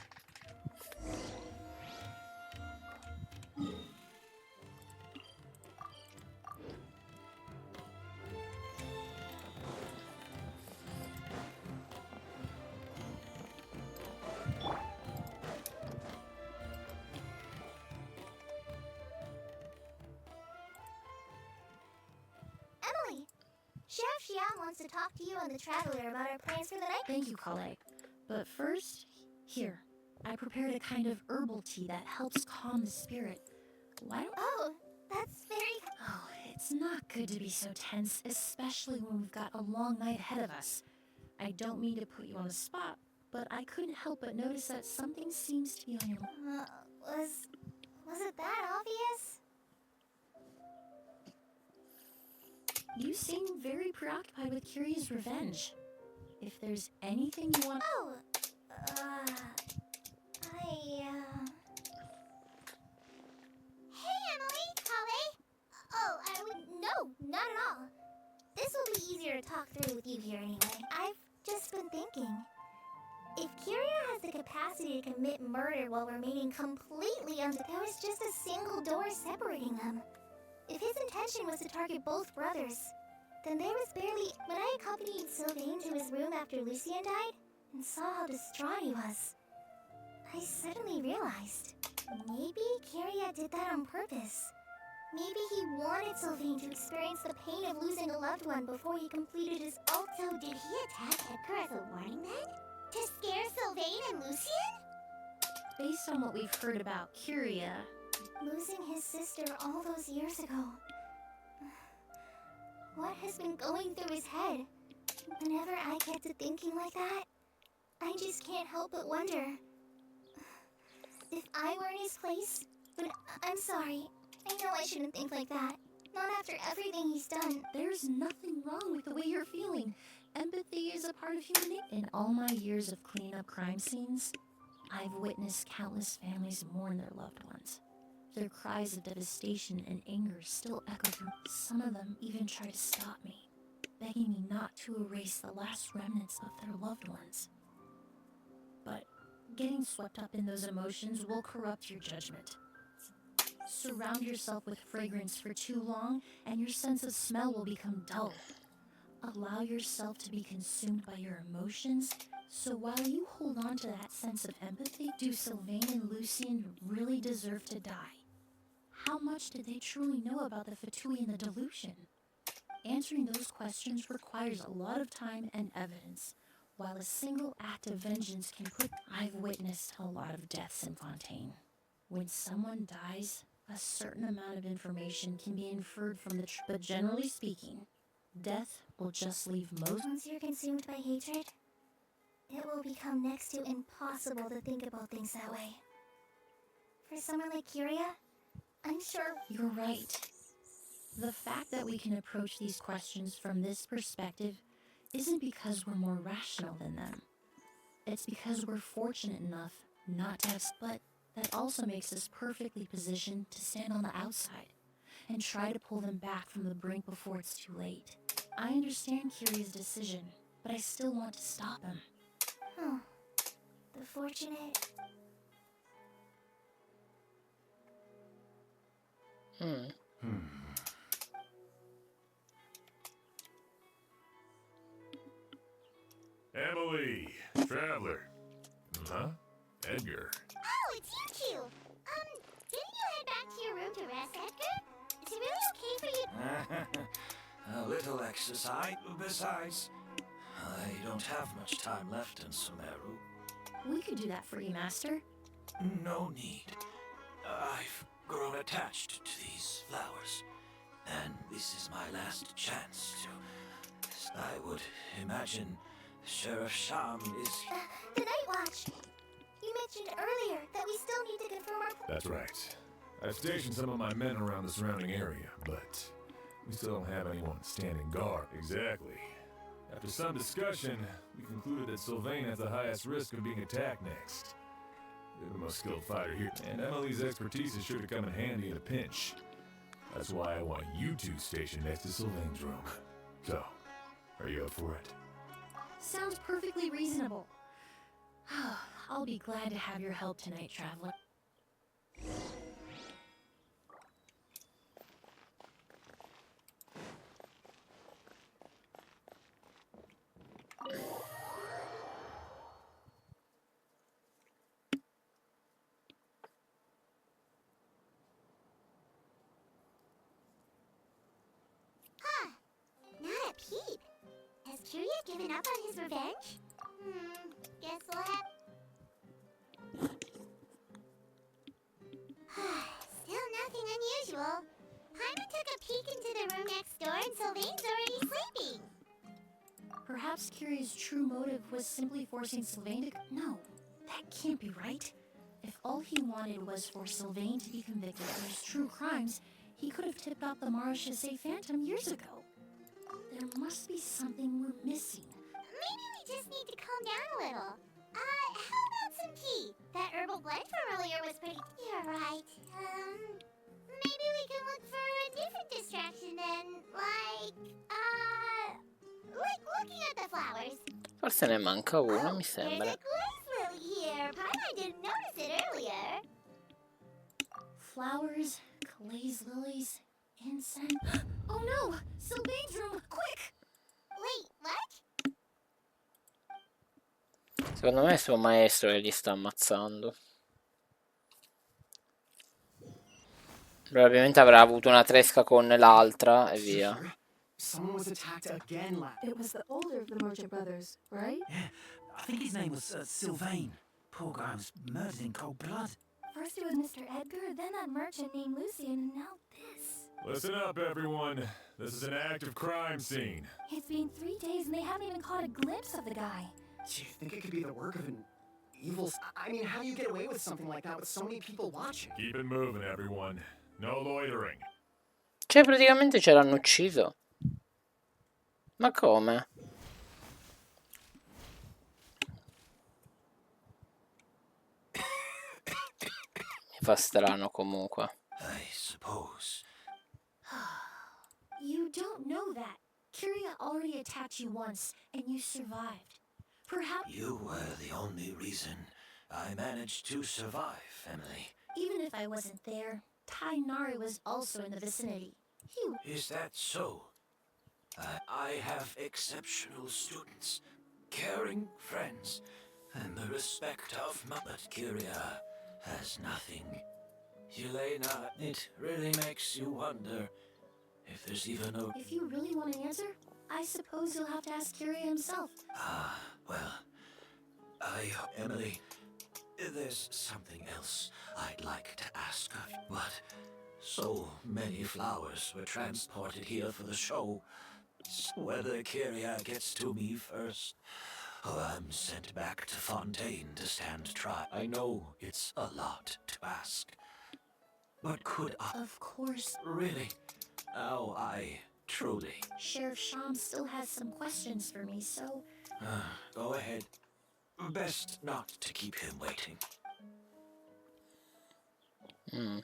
Emily, Sheriff Xiang wants to talk to you and the Traveler about our plans for the night. Thank you, Kale. But first, here, I prepared a kind of herbal tea that helps calm the spirit. Why don't... Oh, that's very... Oh, it's not good to be so tense, especially when we've got a long night ahead of us. I don't mean to put you on the spot, but I couldn't help but notice that something seems to be on your mind. Was it that obvious? You seem very preoccupied with Kyria's revenge. If there's anything you want... Oh, Hey, Emily, Kale. Oh, no, not at all. This will be easier to talk through with you here anyway. I've just been thinking. If Kyria has the capacity to commit murder while remaining completely there was just a single door separating them. If his intention was to target both brothers, then there was barely... When I accompanied Sylvain to his room after Lucien died, and saw how distraught he was, I suddenly realized, maybe Kyria did that on purpose. Maybe he wanted Sylvain to experience the pain of losing a loved one before he completed his ult. So did he attack Edgar as a warning then? To scare Sylvain and Lucien? Based on what we've heard about Kyria... Losing his sister all those years ago. What has been going through his head? Whenever I get to thinking like that, I just can't help but wonder. If I were in his place, but I'm sorry. I know I shouldn't think like that. Not after everything he's done. There's nothing wrong with the way you're feeling. Empathy is a part of human nature. In all my years of cleaning up crime scenes, I've witnessed countless families mourn their loved ones. Their cries of devastation and anger still echo through. Some of them even try to stop me, begging me not to erase the last remnants of their loved ones. But getting swept up in those emotions will corrupt your judgment. Surround yourself with fragrance for too long, and your sense of smell will become dull. Allow yourself to be consumed by your emotions, so while you hold on to that sense of empathy, do Sylvain and Lucien really deserve to die? How much did they truly know about the Fatui and the delusion? Answering those questions requires a lot of time and evidence, while a single act of vengeance can put... I've witnessed a lot of deaths in Fontaine. When someone dies, a certain amount of information can be inferred from the but generally speaking, death will just leave most... Once you're consumed by hatred, it will become next to impossible to think about things that way. For someone like Curia, I'm sure... You're right. The fact that we can approach these questions from this perspective isn't because we're more rational than them. It's because we're fortunate enough not to have... But that also makes us perfectly positioned to stand on the outside and try to pull them back from the brink before it's too late. I understand Curia's decision, but I still want to stop him. Oh, the fortunate... Emily, Traveler. Huh? Edgar. Oh, it's you two! Didn't you head back to your room to rest, Edgar? Is it really okay for you? A little exercise. Besides, I don't have much time left in Sumeru. We could do that for you, Master. No need. I've grown attached to these flowers, and this is my last chance to... I would imagine Sheriff Sham is... The Night Watch! You mentioned earlier that we still need to confirm our... That's right. I've stationed some of my men around the surrounding area, but we still don't have anyone standing guard. Exactly. After some discussion, we concluded that Sylvain has the highest risk of being attacked next. You're the most skilled fighter here, and Emily's expertise is sure to come in handy in a pinch. That's why I want you two stationed next to Sylvain's room. So, are you up for it? Sounds perfectly reasonable. I'll be glad to have your help tonight, Traveler. Not a peep. Has Curia given up on his revenge? Guess we'll have... Still nothing unusual. Paimon took a peek into the room next door and Sylvain's already sleeping. Perhaps Curia's true motive was simply forcing Sylvain to... No, that can't be right. If all he wanted was for Sylvain to be convicted of his true crimes, he could have tipped off the Marechaussee Phantom years ago. There must be something we're missing. Maybe we just need to calm down a little. How about some tea? That herbal blend from earlier was pretty... You're right. Maybe we can look for a different distraction then, like looking at the flowers. Forse ne manca uno, mi There's sembra. a glaze lily here. Paimon didn't notice it earlier. Flowers, glaze lilies, incense... Oh no! Sylvain's room! Quick! Wait, what? Secondo me è suo maestro che gli sta ammazzando. Probabilmente avrà avuto una tresca con l'altra e via. Someone was attacked again last... It was the older of the Merchant brothers, right? Yeah, I think his name was Sylvain. Poor guy was murdered in cold blood. First it was Mr. Edgar, then that merchant named Lucian, and now this. Listen up, everyone. This is an active crime scene. It's been 3 days and they haven't even caught a glimpse of the guy. Do you think it could be the work of an evil... I mean, how do you get away with something like that with so many people watching? Keep it moving, everyone. No loitering. Cioè, praticamente ce l'hanno ucciso. Ma come? Mi fa strano comunque. I suppose. You don't know that. Curia already attacked you once, and you survived. Perhaps... You were the only reason I managed to survive, Emily. Even if I wasn't there, Tainari was also in the vicinity. Is that so? I have exceptional students, caring friends, and the respect of my... But Curia has nothing. Yelena, it really makes you wonder if there's even a... If you really want an answer, I suppose you'll have to ask Kyria himself. Well, Emily, there's something else I'd like to ask of you. But so many flowers were transported here for the show. Whether Kyria gets to me first, or I'm sent back to Fontaine to stand trial. I know it's a lot to ask, but could I... Of course. Really? Now I truly... Sheriff Sham still has some questions for me, so... Go ahead. Best not to keep him waiting. I'm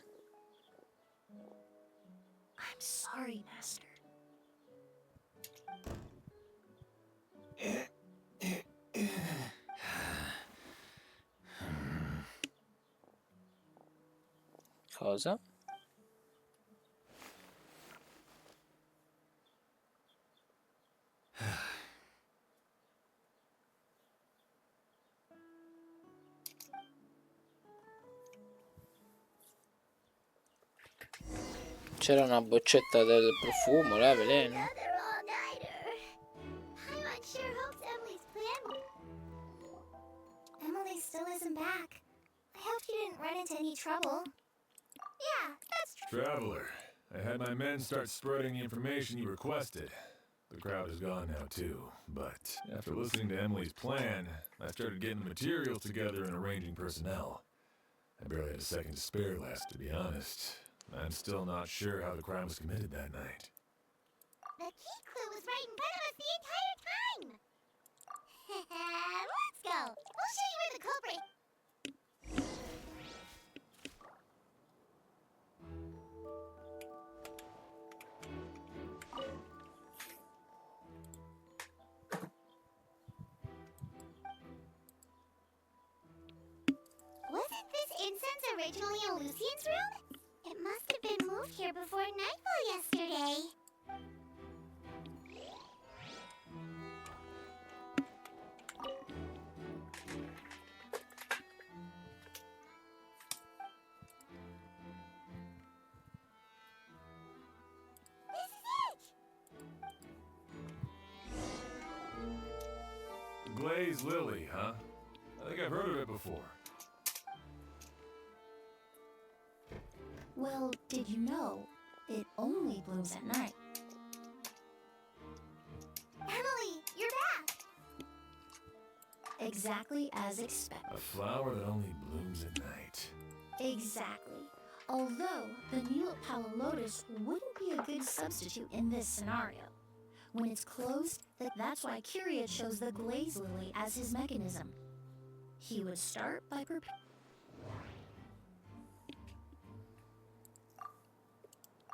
sorry, Master. Cosa? C'era una boccetta del profumo, là, veleno. Another all-nighter. Paimon sure hopes Emily's plan. Emily still isn't back. I hope you didn't run into any trouble. Yeah, that's true. Traveler, I had my men start spreading the information you requested. The crowd is gone now, too. But after listening to Emily's plan, I started getting the materials together and arranging personnel. I barely had a second to spare last, to be honest. I'm still not sure how the crime was committed that night. The key clue was right in front of us the entire time. Let's go. We'll show you where the culprit... Wasn't this incense originally in Lucien's room? It must have been moved here before nightfall yesterday. This is it! Glaze Lily, huh? I think I've heard of it before. Well, did you know it only blooms at night? Emily, you're back! Exactly as expected. A flower that only blooms at night. Exactly. Although the Needle Palo Lotus wouldn't be a good substitute in this scenario. When it's closed, that's why Kyria chose the glaze lily as his mechanism. He would start by preparing.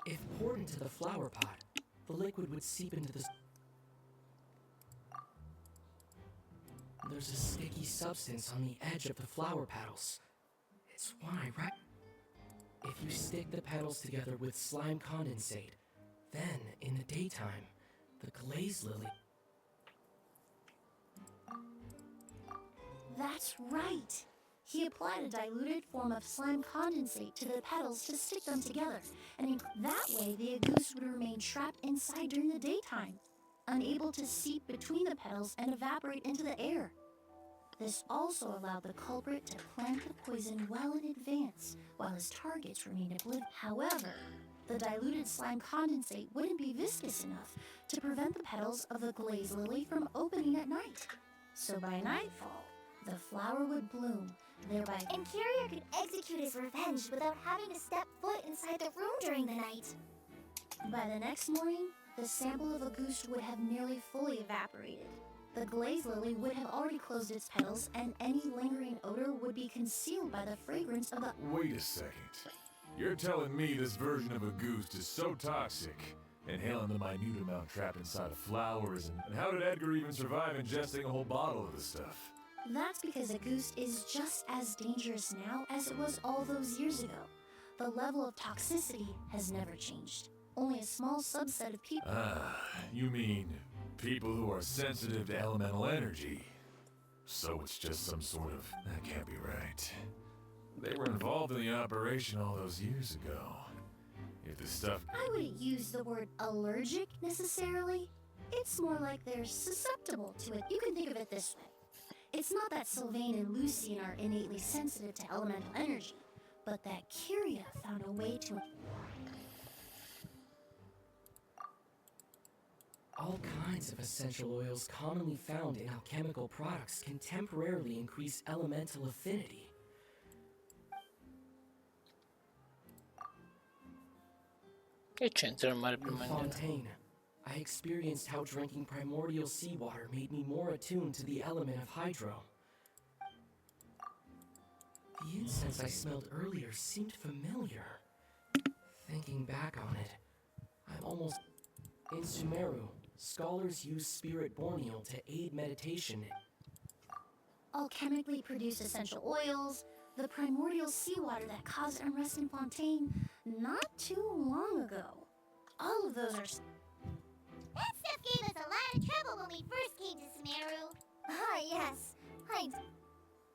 If poured into the flower pot, the liquid would seep into the... There's a sticky substance on the edge of the flower petals. It's one I read. If you stick the petals together with slime condensate, then, in the daytime, the glaze lily... That's right! He applied a diluted form of slime condensate to the petals to stick them together, and that way the agouti would remain trapped inside during the daytime, unable to seep between the petals and evaporate into the air. This also allowed the culprit to plant the poison well in advance, while his targets remained oblivious. However, the diluted slime condensate wouldn't be viscous enough to prevent the petals of the glaze lily from opening at night. So by nightfall, the flower would bloom, thereby... And Kyria could execute his revenge without having to step foot inside the room during the night. By the next morning, the sample of agouti would have nearly fully evaporated. The glaze lily would have already closed its petals, and any lingering odor would be concealed by the fragrance of the... Wait a second. You're telling me this version of agouti is so toxic, inhaling the minute amount trapped inside of flowers, and how did Edgar even survive ingesting a whole bottle of the stuff? That's because agouti is just as dangerous now as it was all those years ago. The level of toxicity has never changed. Only a small subset of people... You mean people who are sensitive to elemental energy. So it's just some sort of... That can't be right. They were involved in the operation all those years ago. If the stuff... I wouldn't use the word allergic necessarily. It's more like they're susceptible to it. You can think of it this way. It's not that Sylvain and Lucian are innately sensitive to elemental energy, but that Kyria found a way to... All kinds of essential oils commonly found in alchemical products can temporarily increase elemental affinity. Che c'entra il mare In prima? Fontaine, I experienced how drinking primordial seawater made me more attuned to the element of hydro. The incense I smelled earlier seemed familiar. Thinking back on it, I'm almost... In Sumeru, scholars use spirit borneal to aid meditation. Alchemically produce essential oils, the primordial seawater that caused unrest in Fontaine not too long ago. All of those are... That stuff gave us a lot of trouble when we first came to Sumeru. Ah, yes.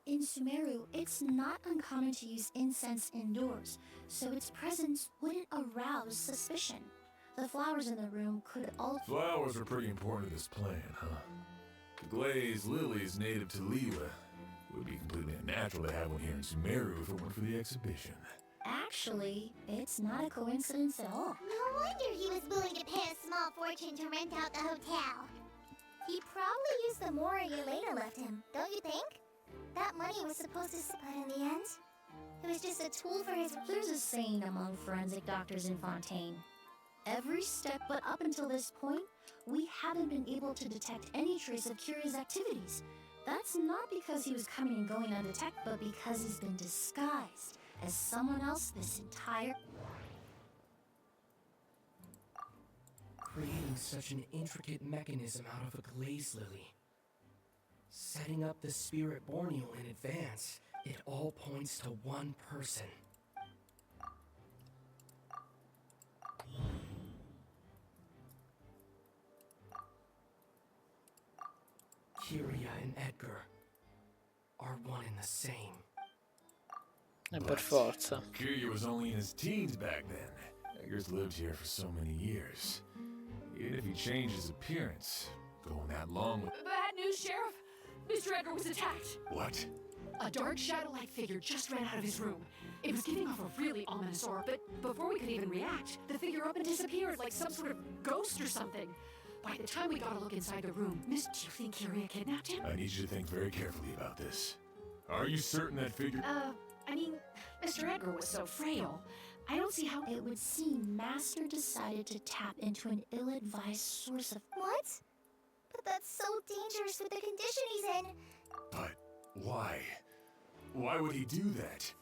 In Sumeru, it's not uncommon to use incense indoors, so its presence wouldn't arouse suspicion. The flowers in the room could also... Flowers are pretty important to this plan, huh? The glazed lilies native to Liyue. It would be completely unnatural to have one here in Sumeru if it weren't for the exhibition. Actually, it's not a coincidence at all. No wonder he was willing to pay a small fortune to rent out the hotel. He probably used the more Yelena left him, don't you think? That money was supposed to... But in the end, it was just a tool for his... There's a saying among forensic doctors in Fontaine. Every step but up until this point, we haven't been able to detect any trace of Kyria's activities. That's not because he was coming and going undetected, but because he's been disguised as someone else this entire... Creating such an intricate mechanism out of a glaze lily. Setting up the spirit borneal in advance, it all points to one person. Kyria and Edgar are one and the same. Per forza. Kyria was only in his teens back then. Edgar's lived here for so many years. Even if he changed his appearance, going that long with... Bad news, Sheriff. Mr. Edgar was attacked. What? A dark shadow-like figure just ran out of his room. It was giving off a really ominous aura, but before we could even react, the figure up and disappeared like some sort of ghost or something. By the time we got a look inside the room, do you think Kyria kidnapped him? I need you to think very carefully about this. Are you certain that figure... I mean, Mr. Edgar was so frail. I don't see how... It would seem Master decided to tap into an ill-advised source of... What? But that's so dangerous with the condition he's in. But why? Why would he do that?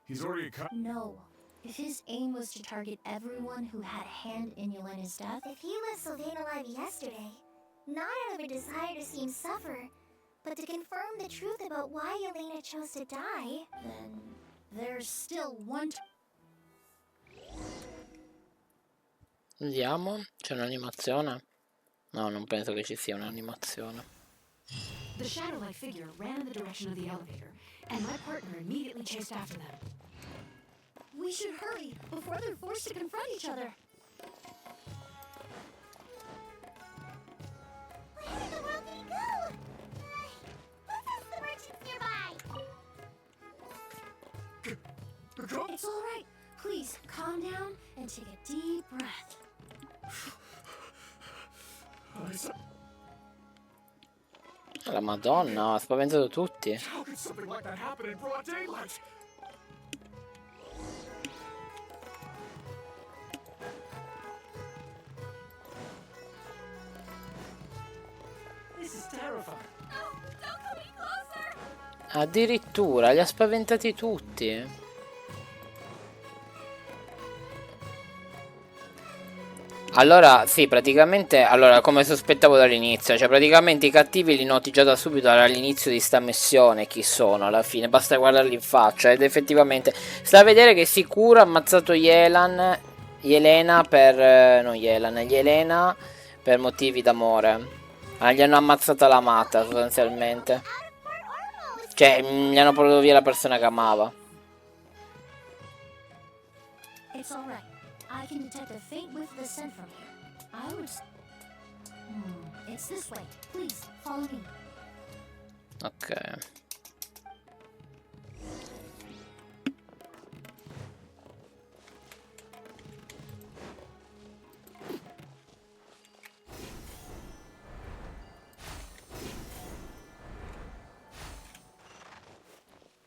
He's already No. If his aim was to target everyone who had a hand in Yelena's death... If he left Sylvain alive yesterday, not out of a desire to see him suffer, but to confirm the truth about why Yelena chose to die... Then there's still one... Vediamo, c'è un'animazione? No, non penso che ci sia un'animazione. The shadow-like figure ran in the direction of the elevator, and my partner immediately chased after them. We should hurry before they're forced to confront each other. Where in the world did he go? Let's ask the merchants nearby. It's all right. Please, calm down and take a deep breath. La Madonna, ha spaventato tutti. How could something like that happen in broad daylight? This is terrifying. No, don't come any closer! Addirittura, li ha spaventati tutti. Allora, sì, praticamente, allora, come sospettavo dall'inizio, cioè praticamente i cattivi li noti già da subito all'inizio di sta missione chi sono, alla fine, basta guardarli in faccia, ed effettivamente sta a vedere che sicuro ha ammazzato Yelena per, non Yelena per motivi d'amore, gli hanno ammazzata l'amata sostanzialmente, cioè gli hanno portato via la persona che amava. It's alright. I can detect a faint whiff of the scent from here. I would... It's this way. Please, follow me. Ok.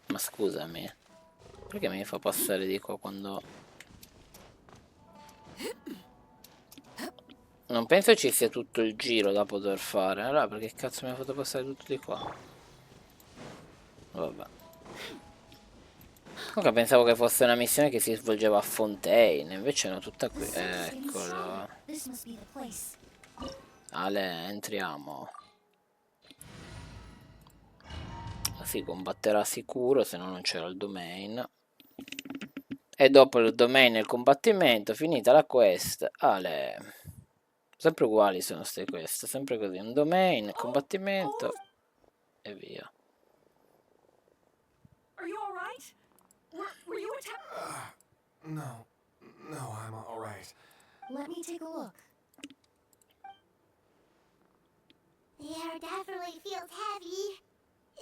Ma scusami, perché mi fa passare di qua quando... Non penso ci sia tutto il giro da poter fare. Allora perché cazzo mi ha fatto passare tutto di qua? Vabbè. Comunque pensavo che fosse una missione che si svolgeva a Fontaine, invece no, tutta qui. Eccolo. Ale, entriamo. Si combatterà sicuro, se no non c'era il domain. E dopo il domain e il combattimento, finita la quest, Ale. Sempre uguali sono queste quest, sempre così. Un domain, combattimento e via. Are you alright? Were you attacked? No, I'm all right. Let me take a look. The air definitely feels heavy.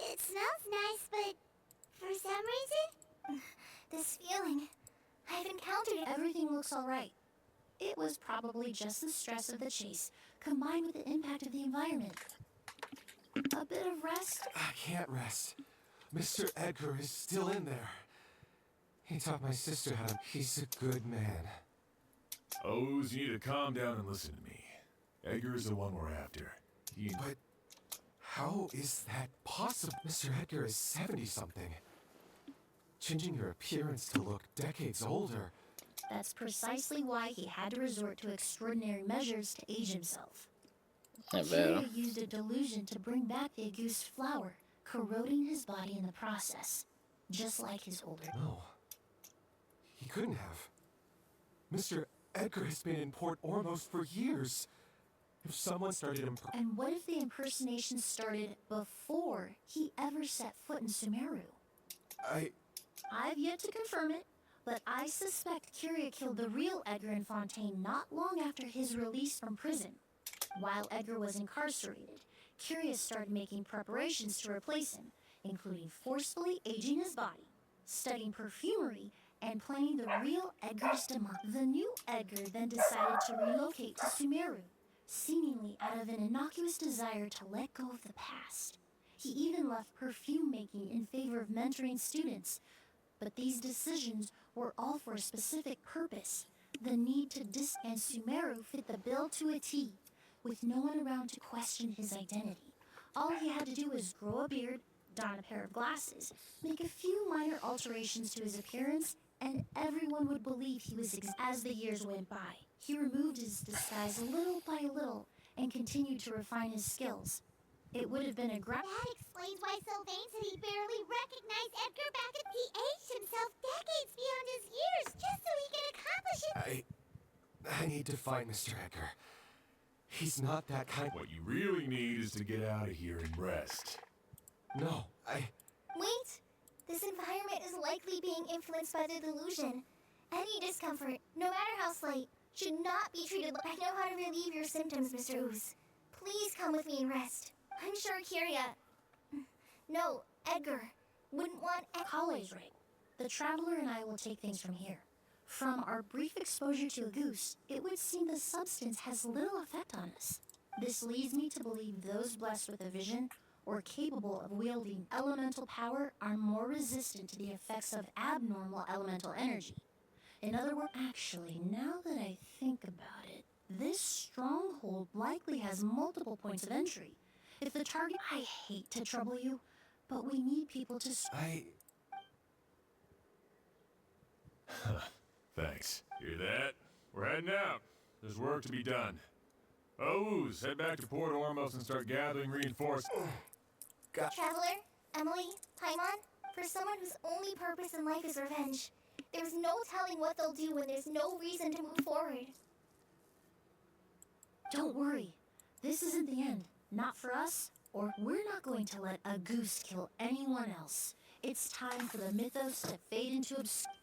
It smells nice, but for some reason, this feeling, I've encountered it. Everything looks alright. It was probably just the stress of the chase, combined with the impact of the environment. A bit of rest? I can't rest. Mr. Edgar is still in there. He taught my sister how to... He's a good man. Oz, you need to calm down and listen to me. Edgar is the one we're after. But how is that possible? Mr. Edgar is 70-something. Changing your appearance to look decades older. That's precisely why he had to resort to extraordinary measures to age himself. Kyria used a delusion to bring back the Auguste flower, corroding his body in the process, just like his older... No. He couldn't have. Mr. Edgar has been in Port Ormos for years. If someone started And what if the impersonation started before he ever set foot in Sumeru? I've yet to confirm it, but I suspect Kyria killed the real Edgar in Fontaine not long after his release from prison. While Edgar was incarcerated, Kyria started making preparations to replace him, including forcefully aging his body, studying perfumery, and planning the real Edgar's demise. The new Edgar then decided to relocate to Sumeru, seemingly out of an innocuous desire to let go of the past. He even left perfume making in favor of mentoring students. But these decisions were all for a specific purpose. The need to and Sumeru fit the bill to a T, with no one around to question his identity. All he had to do was grow a beard, don a pair of glasses, make a few minor alterations to his appearance, and everyone would believe he was as the years went by. He removed his disguise little by little and continued to refine his skills. It would have been a That explains why Sylvain said he barely recognized Edgar back at... He aged himself decades beyond his years just so he could accomplish it. I need to find Mr. Edgar. He's not that kind... What you really need is to get out of here and rest. No, Wait! This environment is likely being influenced by the delusion. Any discomfort, no matter how slight, should not be treated like... I know how to relieve your symptoms, Mr. Ooze. Please come with me and rest. I'm sure Kyria... No, Edgar wouldn't want... Kale's right. The Traveler and I will take things from here. From our brief exposure to a goose, it would seem the substance has little effect on us. This leads me to believe those blessed with a vision or capable of wielding elemental power are more resistant to the effects of abnormal elemental energy. In other words, actually, now that I think about it, this stronghold likely has multiple points of entry. If the target... I hate to trouble you, but we need people to... Thanks. Hear that? We're heading out. There's work to be done. Oz, head back to Port Ormos and start gathering reinforcements. Traveler, Emily, Paimon, for someone whose only purpose in life is revenge, there's no telling what they'll do when there's no reason to move forward. Don't worry. This isn't the end. Not for us, or we're not going to let a goose kill anyone else. It's time for the mythos to fade into obscurity.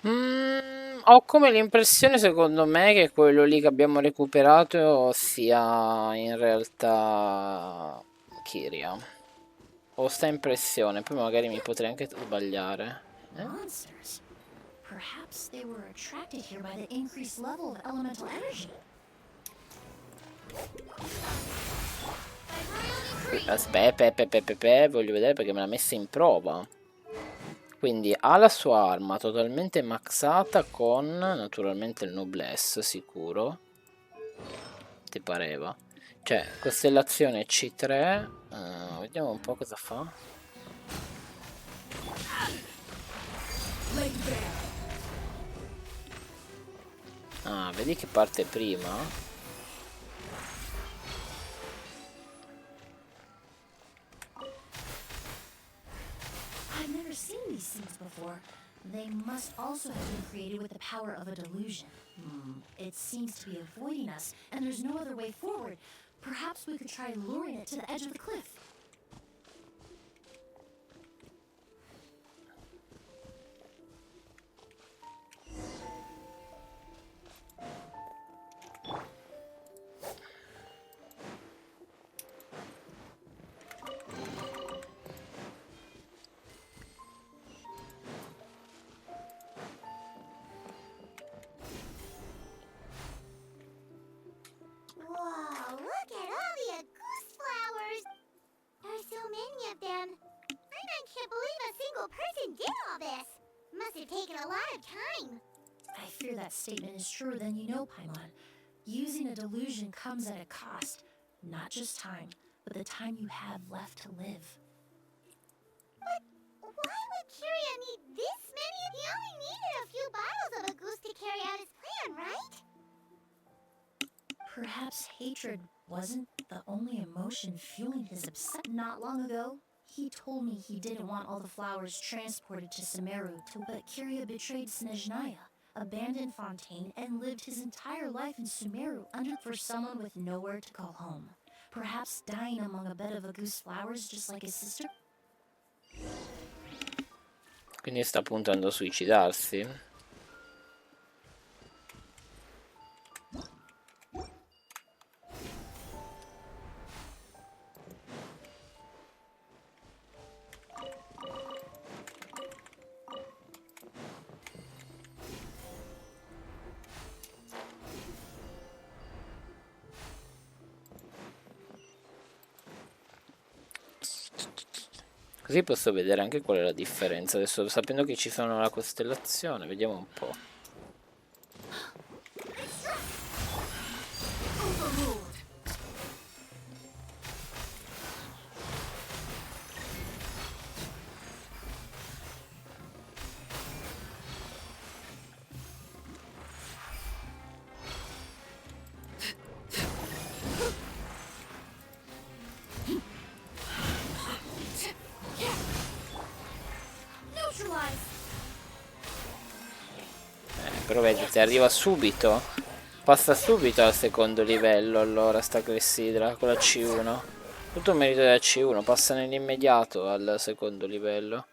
Ho come l'impressione, secondo me, che quello lì che abbiamo recuperato sia in realtà Kiria. Ho sta impressione, poi magari mi potrei anche sbagliare. Monsters. Perhaps they were attracted here by the increased level of elemental energy. Aspetta, voglio vedere perché me l'ha messa in prova. Quindi ha la sua arma totalmente maxata con naturalmente il noblesse sicuro. Ti pareva? Cioè, costellazione C3. Vediamo un po' cosa fa. Ah, vedi che parte prima? I've never seen these things before. They must also have been created with the power of a delusion. It seems to be avoiding us, and there's no other way forward. Perhaps we could try luring it to the edge of the cliff. Whoa, look at all the goose flowers! There are so many of them. I can't believe a single person did all this. Must have taken a lot of time. I fear that statement is truer than you know, Paimon. Using a delusion comes at a cost. Not just time, but the time you have left to live. But why would Kiria need this many? He only needed a few bottles of a goose to carry out his plan, right? Perhaps hatred wasn't the only emotion fueling his obsession. Not long ago, he told me he didn't want all the flowers transported to Sumeru, but Kiria betrayed Snezhnaya, abandoned Fontaine, and lived his entire life in Sumeru for someone with nowhere to call home. Perhaps dying among a bed of goose flowers just like his sister? Quindi sta puntando a suicidarsi. Così posso vedere anche qual è la differenza. Adesso sapendo che ci sono la costellazione, vediamo un po'. Però vedi, ti arriva subito. Passa subito al secondo livello allora sta clessidra con la C1. Tutto merito della C1, passa nell'immediato al secondo livello.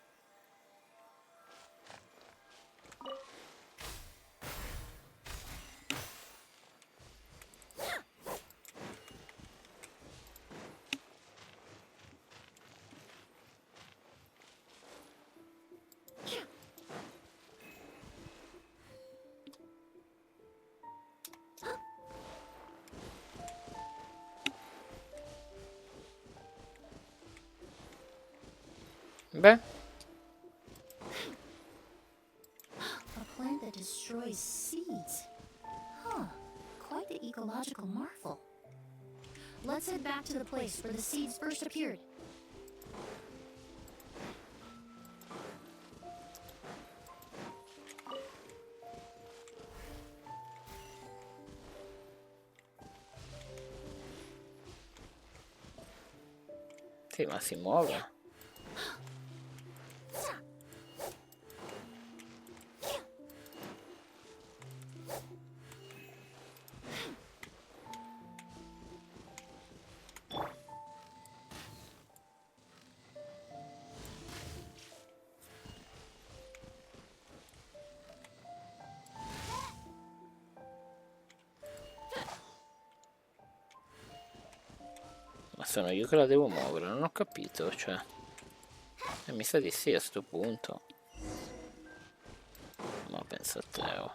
Beh. A plant that destroys seeds. Huh. Quite the ecological marvel. Let's head back to the place where the seeds first appeared. Sì, ma si muove. sono io che la devo muovere, non ho capito, cioè. Mi sa di sì a sto punto. Ma pensa a te, oh.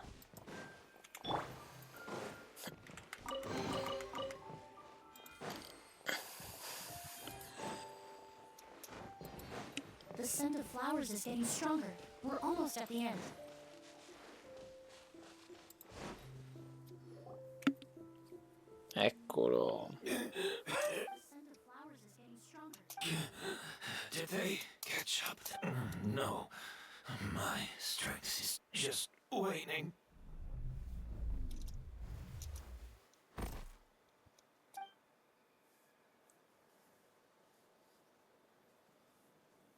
The scent of flowers is getting stronger. We're almost at the end. Eccolo. Did they catch up? No. My strength is just waning.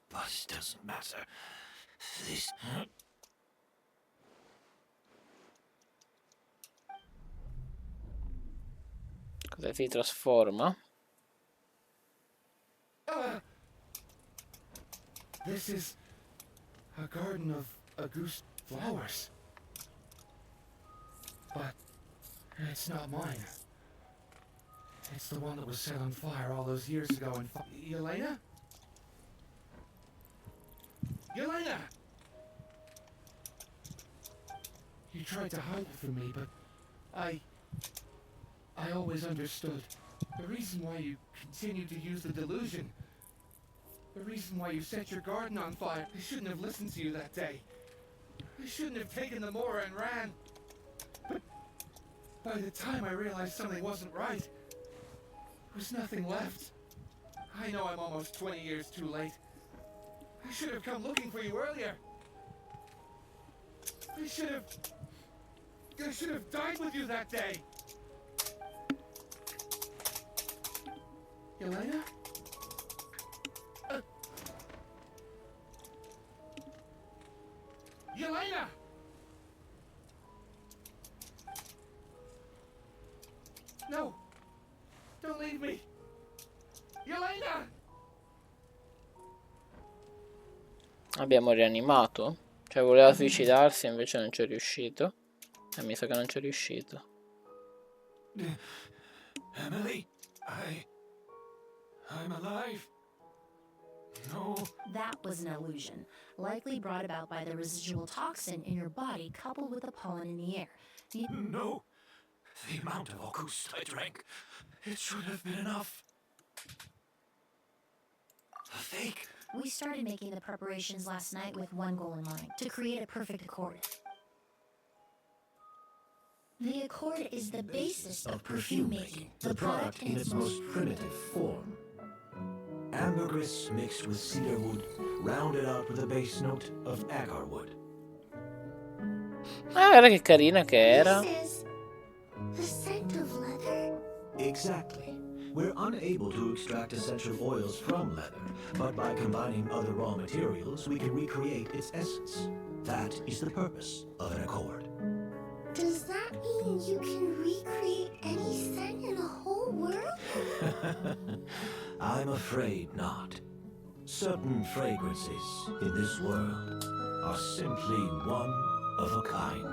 But it doesn't matter. This... Cosa si trasforma? This is a garden of Auguste flowers. But it's not mine. It's the one that was set on fire all those years ago in Yelena? Yelena! You tried to hide it from me, but I always understood. The reason why you continued to use the delusion. The reason why you set your garden on fire. I shouldn't have listened to you that day. I shouldn't have taken the Mora and ran. But by the time I realized something wasn't right, there was nothing left. I know I'm almost 20 years too late. I should have come looking for you earlier. I should have died with you that day. Yelena? Yelena! No! Don't leave me! Yelena! Abbiamo rianimato? Cioè voleva suicidarsi invece non ci è riuscito. E mi sa che non ci è riuscito. Emily, I'm alive. No. That was an illusion, likely brought about by the residual toxin in your body coupled with the pollen in the air. No. The amount of Auguste I drank, it should have been enough. A fake. We started making the preparations last night with one goal in mind, to create a perfect accord. The accord is the basis of perfume making, the product in its most primitive form. Ambergris mixed with cedar wood, rounded out with a base note of agar wood. Ah, guarda che carina che era. This is the scent of leather? Exactly. We're unable to extract essential oils from leather, but by combining other raw materials, we can recreate its essence. That is the purpose of an accord. Does that mean you can recreate any scent in the whole world? I'm afraid not. Certain fragrances in this world are simply one of a kind.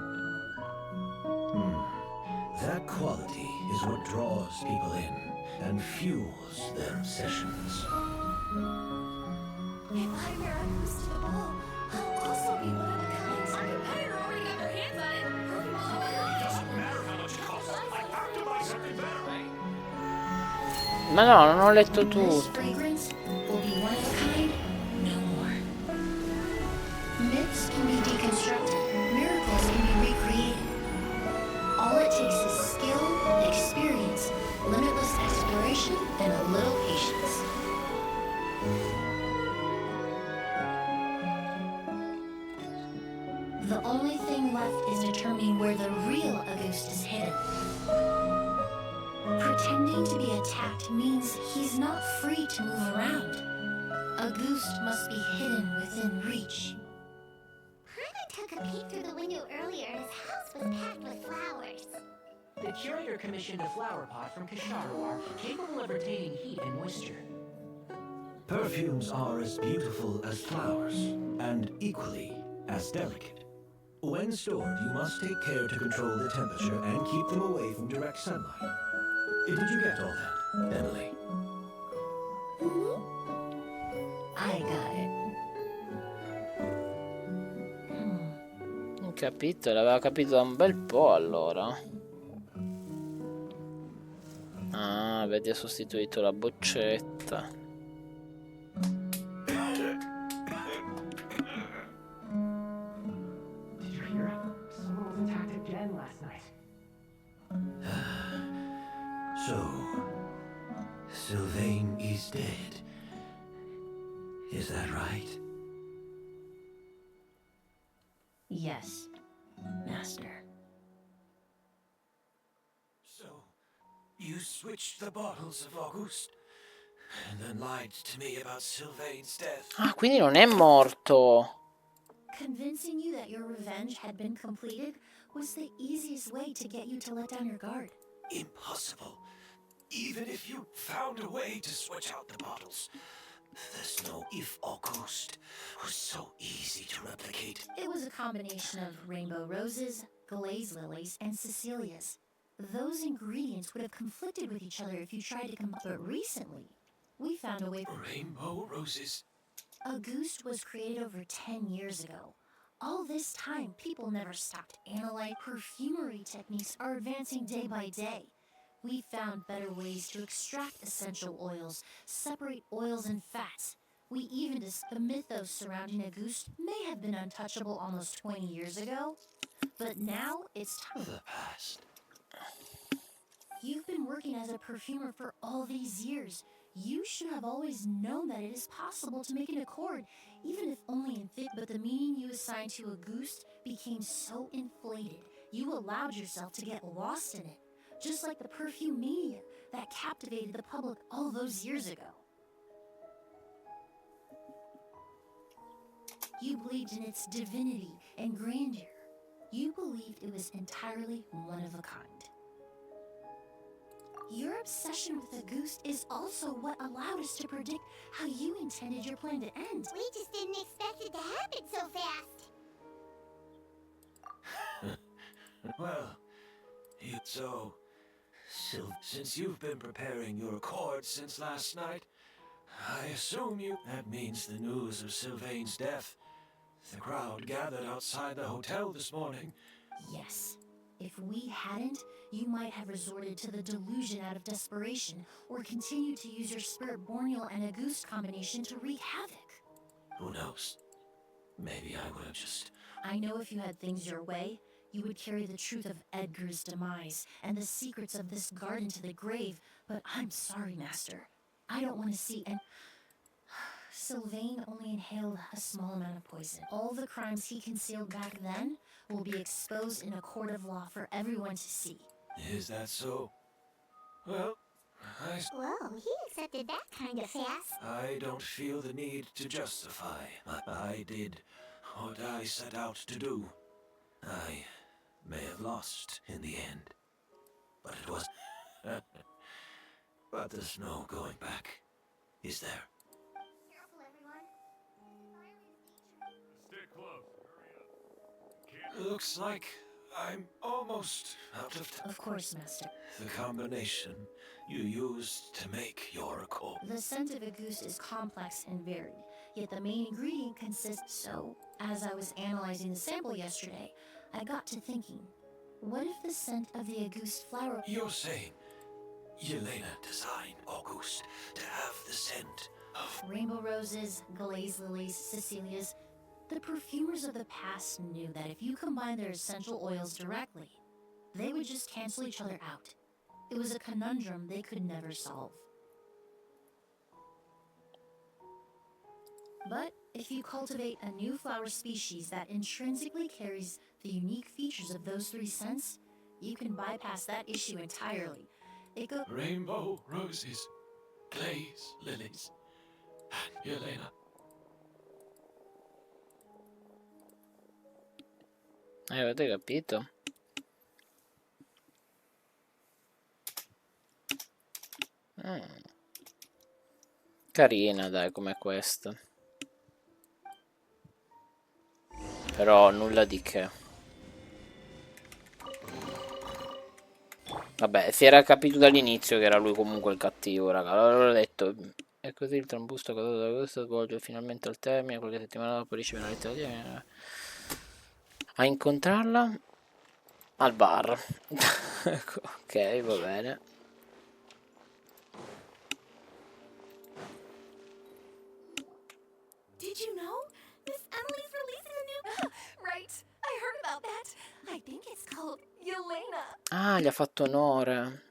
That quality is what draws people in and fuels their obsessions. If I wear Auguste to the ball, I'll also be one of a kind. Our competitor already got their hands on it. It doesn't matter how much it costs. I have to buy something better. Ma no, non ho letto This tutto. fragrance will be one of a kind, no more. Myths can be deconstructed, miracles can be recreated. All it takes is skill, experience, limitless exploration, and a little patience. The only thing left is determining where the real Auguste is hidden. Pretending to be attacked means he's not free to move around. Auguste must be hidden within reach. Paimon took a peek through the window earlier and his house was packed with flowers. The curator commissioned a flower pot from Kasharawar, capable of retaining heat and moisture. Perfumes are as beautiful as flowers, and equally as delicate. When stored, you must take care to control the temperature and keep them away from direct sunlight. Did you get all that, Emily? I got it. Ho capito, l'aveva capito da un bel po' allora. Ah, vedi, ha sostituito la boccetta. Did you hear? Someone was attacked again last night. So, Sylvain is dead. Is that right? Yes, Master. So, you switched the bottles of August, and then lied to me about Sylvain's death. Ah, quindi non è morto. Convincing you that your revenge had been completed was the easiest way to get you to let down your guard. Impossible. Even if you found a way to switch out the bottles. There's no if August was so easy to replicate. It was a combination of rainbow roses, glaze lilies, and Cecilias. Those ingredients would have conflicted with each other if you tried to combine. But recently, we found a way. Rainbow roses? Auguste was created over 10 years ago. All this time, people never stopped analyzing. Perfumery techniques are advancing day by day. We found better ways to extract essential oils, separate oils and fats. We even the mythos surrounding Auguste may have been untouchable almost 20 years ago, but now it's time. The past. You've been working as a perfumer for all these years. You should have always known that it is possible to make an accord, even if only in theory. But the meaning you assigned to Auguste became so inflated, you allowed yourself to get lost in it. Just like the perfume media that captivated the public all those years ago. You believed in its divinity and grandeur. You believed it was entirely one of a kind. Your obsession with Auguste is also what allowed us to predict how you intended your plan to end. We just didn't expect it to happen so fast. Well, since you've been preparing your accord since last night, I assume that means the news of Sylvain's death. The crowd gathered outside the hotel this morning. Yes. If we hadn't, you might have resorted to the delusion out of desperation, or continued to use your Spirit Borneal and Auguste combination to wreak havoc. Who knows? Maybe I would have just... I know if you had things your way, you would carry the truth of Edgar's demise and the secrets of this garden to the grave, but I'm sorry, Master. I don't want to see and Sylvain only inhaled a small amount of poison. All the crimes he concealed back then will be exposed in a court of law for everyone to see. Is that so? Well, Whoa, he accepted that kind of fast. I don't feel the need to justify. I did what I set out to do. I may have lost in the end, but it was... But there's no going back, is there? Careful, everyone. Stay close. Hurry up. Looks like I'm almost out of time. Of course, Master. The combination you used to make your accord. The scent of Auguste is complex and varied, yet the main ingredient consists. So, as I was analyzing the sample yesterday, I got to thinking, what if the scent of the Auguste flower... You're saying Yelena designed Auguste to have the scent of... Rainbow roses, glaze lilies, Cecilias. The perfumers of the past knew that if you combined their essential oils directly, they would just cancel each other out. It was a conundrum they could never solve. But if you cultivate a new flower species that intrinsically carries the unique features of those three scents, you can bypass that issue entirely. It goes... Rainbow roses, glaze lilies, and Yelena. Avete capito? Carina, dai, come questa. Però nulla di che. Vabbè, si era capito dall'inizio che era lui comunque il cattivo, raga. L'ho detto, E così il trambusto caduto da questo svolge finalmente al termine. Qualche settimana dopo riceve una lettera a incontrarla al bar. Ok, va bene. Did you know? Miss Emily's releasing a new... Right, I heard about that. I think it's called Yelena. Ah, gli ha fatto onore.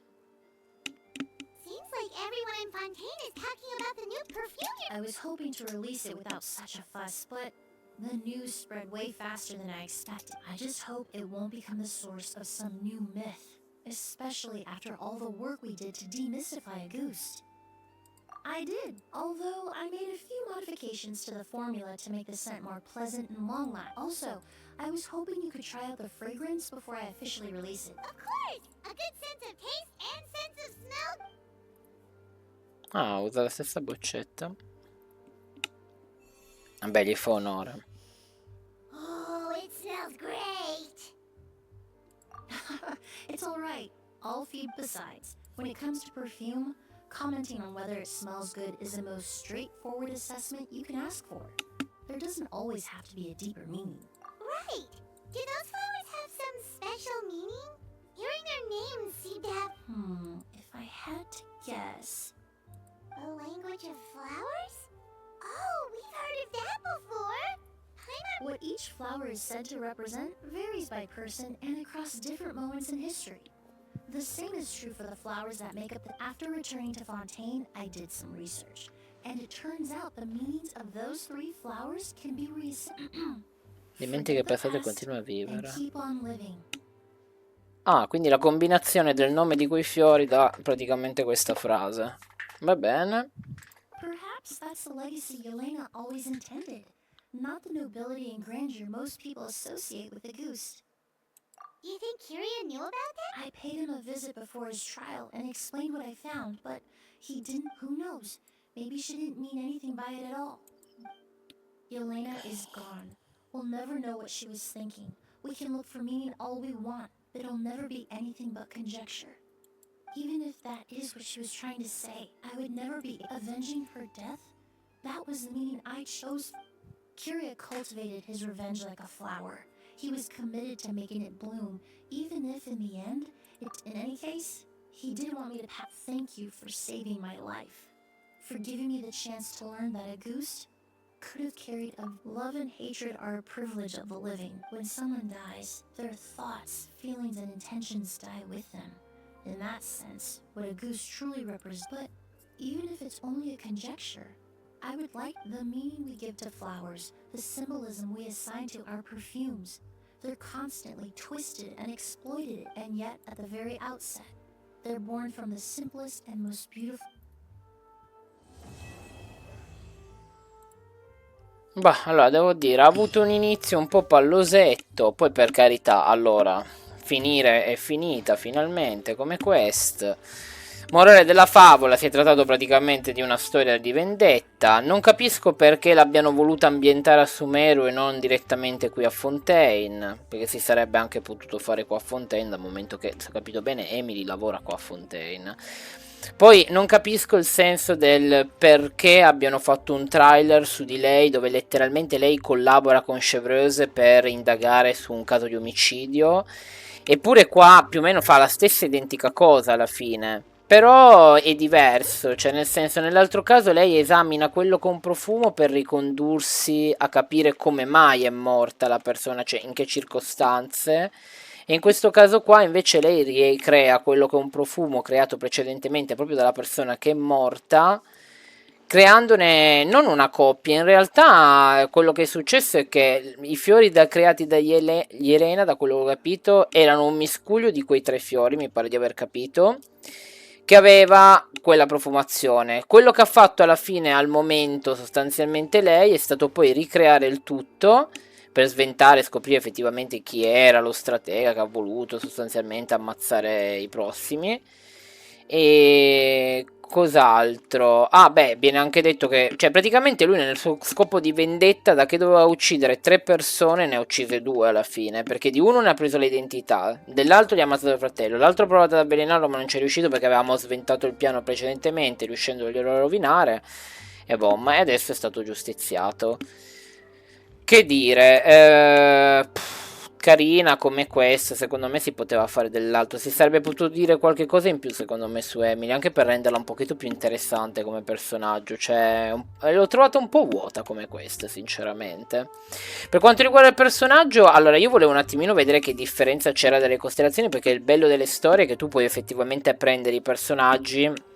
Seems like everyone in Fontaine is talking about the new perfume. I was hoping to release it without such a fuss, but the news spread way faster than I expected. I just hope it won't become the source of some new myth, especially after all the work we did to demystify a goose. I did, although I made a few modifications to the formula to make the scent more pleasant and long-lasting. Also, I was hoping you could try out the fragrance before I officially release it. Of course! A good sense of taste and sense of smell. Ah, usa la stessa boccetta. Vabbè, gli fa onore. Oh, it smells great! It's alright. I'll feed besides. When it comes to perfume, commenting on whether it smells good is the most straightforward assessment you can ask for. There doesn't always have to be a deeper meaning. Right! Do those flowers have some special meaning? Hearing their names seem to have If I had to guess... a language of flowers? Oh, we've heard of that before! What each flower is said to represent varies by person and across different moments in history. The same is true for the flowers that make up the... After returning to Fontaine, I did some research. And it turns out the meanings of those 3 flowers can be Dimentica il passato e continua a and vivere. keep on living. Ah, quindi la combinazione del nome di quei fiori dà praticamente questa frase. Va bene. Perhaps that's the legacy Yelena always intended. Not the nobility and grandeur most people associate with the goose. Do you think Kiria knew about that? I paid him a visit before his trial and explained what I found, but he didn't. Who knows? Maybe she didn't mean anything by it at all. Yelena is gone. We'll never know what she was thinking. We can look for meaning all we want, but it'll never be anything but conjecture. Even if that is what she was trying to say, I would never be avenging her death. That was the meaning I chose. Kiria cultivated his revenge like a flower. He was committed to making it bloom, even if in the end, in any case, he did want me to thank you for saving my life, for giving me the chance to learn that a goose could have carried a love and hatred are a privilege of the living. When someone dies, their thoughts, feelings, and intentions die with them. In that sense, what a goose truly represents. But even if it's only a conjecture, I would like the meaning we give to flowers, the symbolism we assign to our perfumes. They're constantly twisted and exploited, and yet at the very outset, they're born from the simplest and most beautiful. Bah, allora devo dire, ha avuto un inizio un po' pallosetto, poi per carità, allora, finire è finita finalmente come quest. Morale della favola, si è trattato praticamente di una storia di vendetta. Non capisco perché l'abbiano voluta ambientare a Sumeru e non direttamente qui a Fontaine, perché si sarebbe anche potuto fare qua a Fontaine, dal momento che, se ho capito bene, Emily lavora qua a Fontaine. Poi non capisco il senso del perché abbiano fatto un trailer su di lei dove letteralmente lei collabora con Chevreuse per indagare su un caso di omicidio, eppure qua più o meno fa la stessa identica cosa alla fine. Però è diverso, cioè nel senso, nell'altro caso lei esamina quello con profumo per ricondursi a capire come mai è morta la persona, cioè in che circostanze. E in questo caso qua invece lei ricrea quello che è un profumo creato precedentemente proprio dalla persona che è morta, creandone non una coppia. In realtà quello che è successo è che i fiori creati da Yelena, da quello che ho capito, erano un miscuglio di quei 3 fiori, mi pare di aver capito, che aveva quella profumazione. Quello che ha fatto alla fine, al momento, sostanzialmente lei, è stato poi ricreare il tutto per sventare e scoprire effettivamente chi era lo stratega che ha voluto sostanzialmente ammazzare i prossimi. E cos'altro? Ah, beh, viene anche detto che, cioè, praticamente lui nel suo scopo di vendetta, da che doveva uccidere 3 persone, ne ha uccise 2 alla fine, perché di uno ne ha preso l'identità, dell'altro gli ha ammazzato il fratello, l'altro ha provato ad avvelenarlo ma non ci è riuscito perché avevamo sventato il piano precedentemente, riuscendoglielo a rovinare, e boh, ma adesso è stato giustiziato. Che dire, carina come questa, secondo me si poteva fare dell'altro, si sarebbe potuto dire qualche cosa in più secondo me su Emily, anche per renderla un pochino più interessante come personaggio, cioè l'ho trovata un po' vuota come questa sinceramente. Per quanto riguarda il personaggio, allora io volevo un attimino vedere che differenza c'era delle costellazioni, perché il bello delle storie è che tu puoi effettivamente prendere i personaggi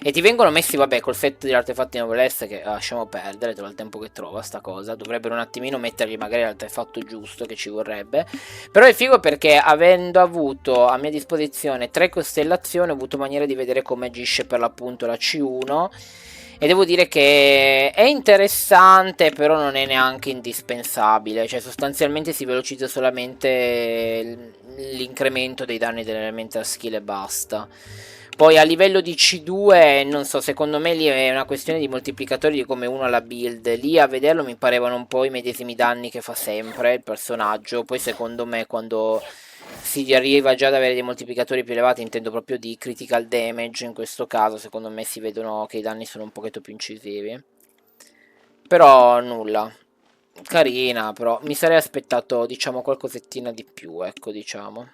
e ti vengono messi, vabbè, col set degli artefatti noblesse che lasciamo perdere, trova il tempo che trova sta cosa. Dovrebbero un attimino mettergli magari l'artefatto giusto che ci vorrebbe. Però è figo perché avendo avuto a mia disposizione 3 costellazioni ho avuto maniera di vedere come agisce per l'appunto la C1. E devo dire che è interessante, però non è neanche indispensabile. Cioè, sostanzialmente si velocizza solamente l'incremento dei danni dell'elemental skill e basta. Poi a livello di C2, non so, secondo me lì è una questione di moltiplicatori di come uno ha la build. Lì a vederlo mi parevano un po' i medesimi danni che fa sempre il personaggio. Poi secondo me quando si arriva già ad avere dei moltiplicatori più elevati, intendo proprio di critical damage in questo caso, secondo me si vedono che i danni sono un pochetto più incisivi. Però nulla. Carina, però mi sarei aspettato, diciamo, qualcosettina di più, ecco, diciamo.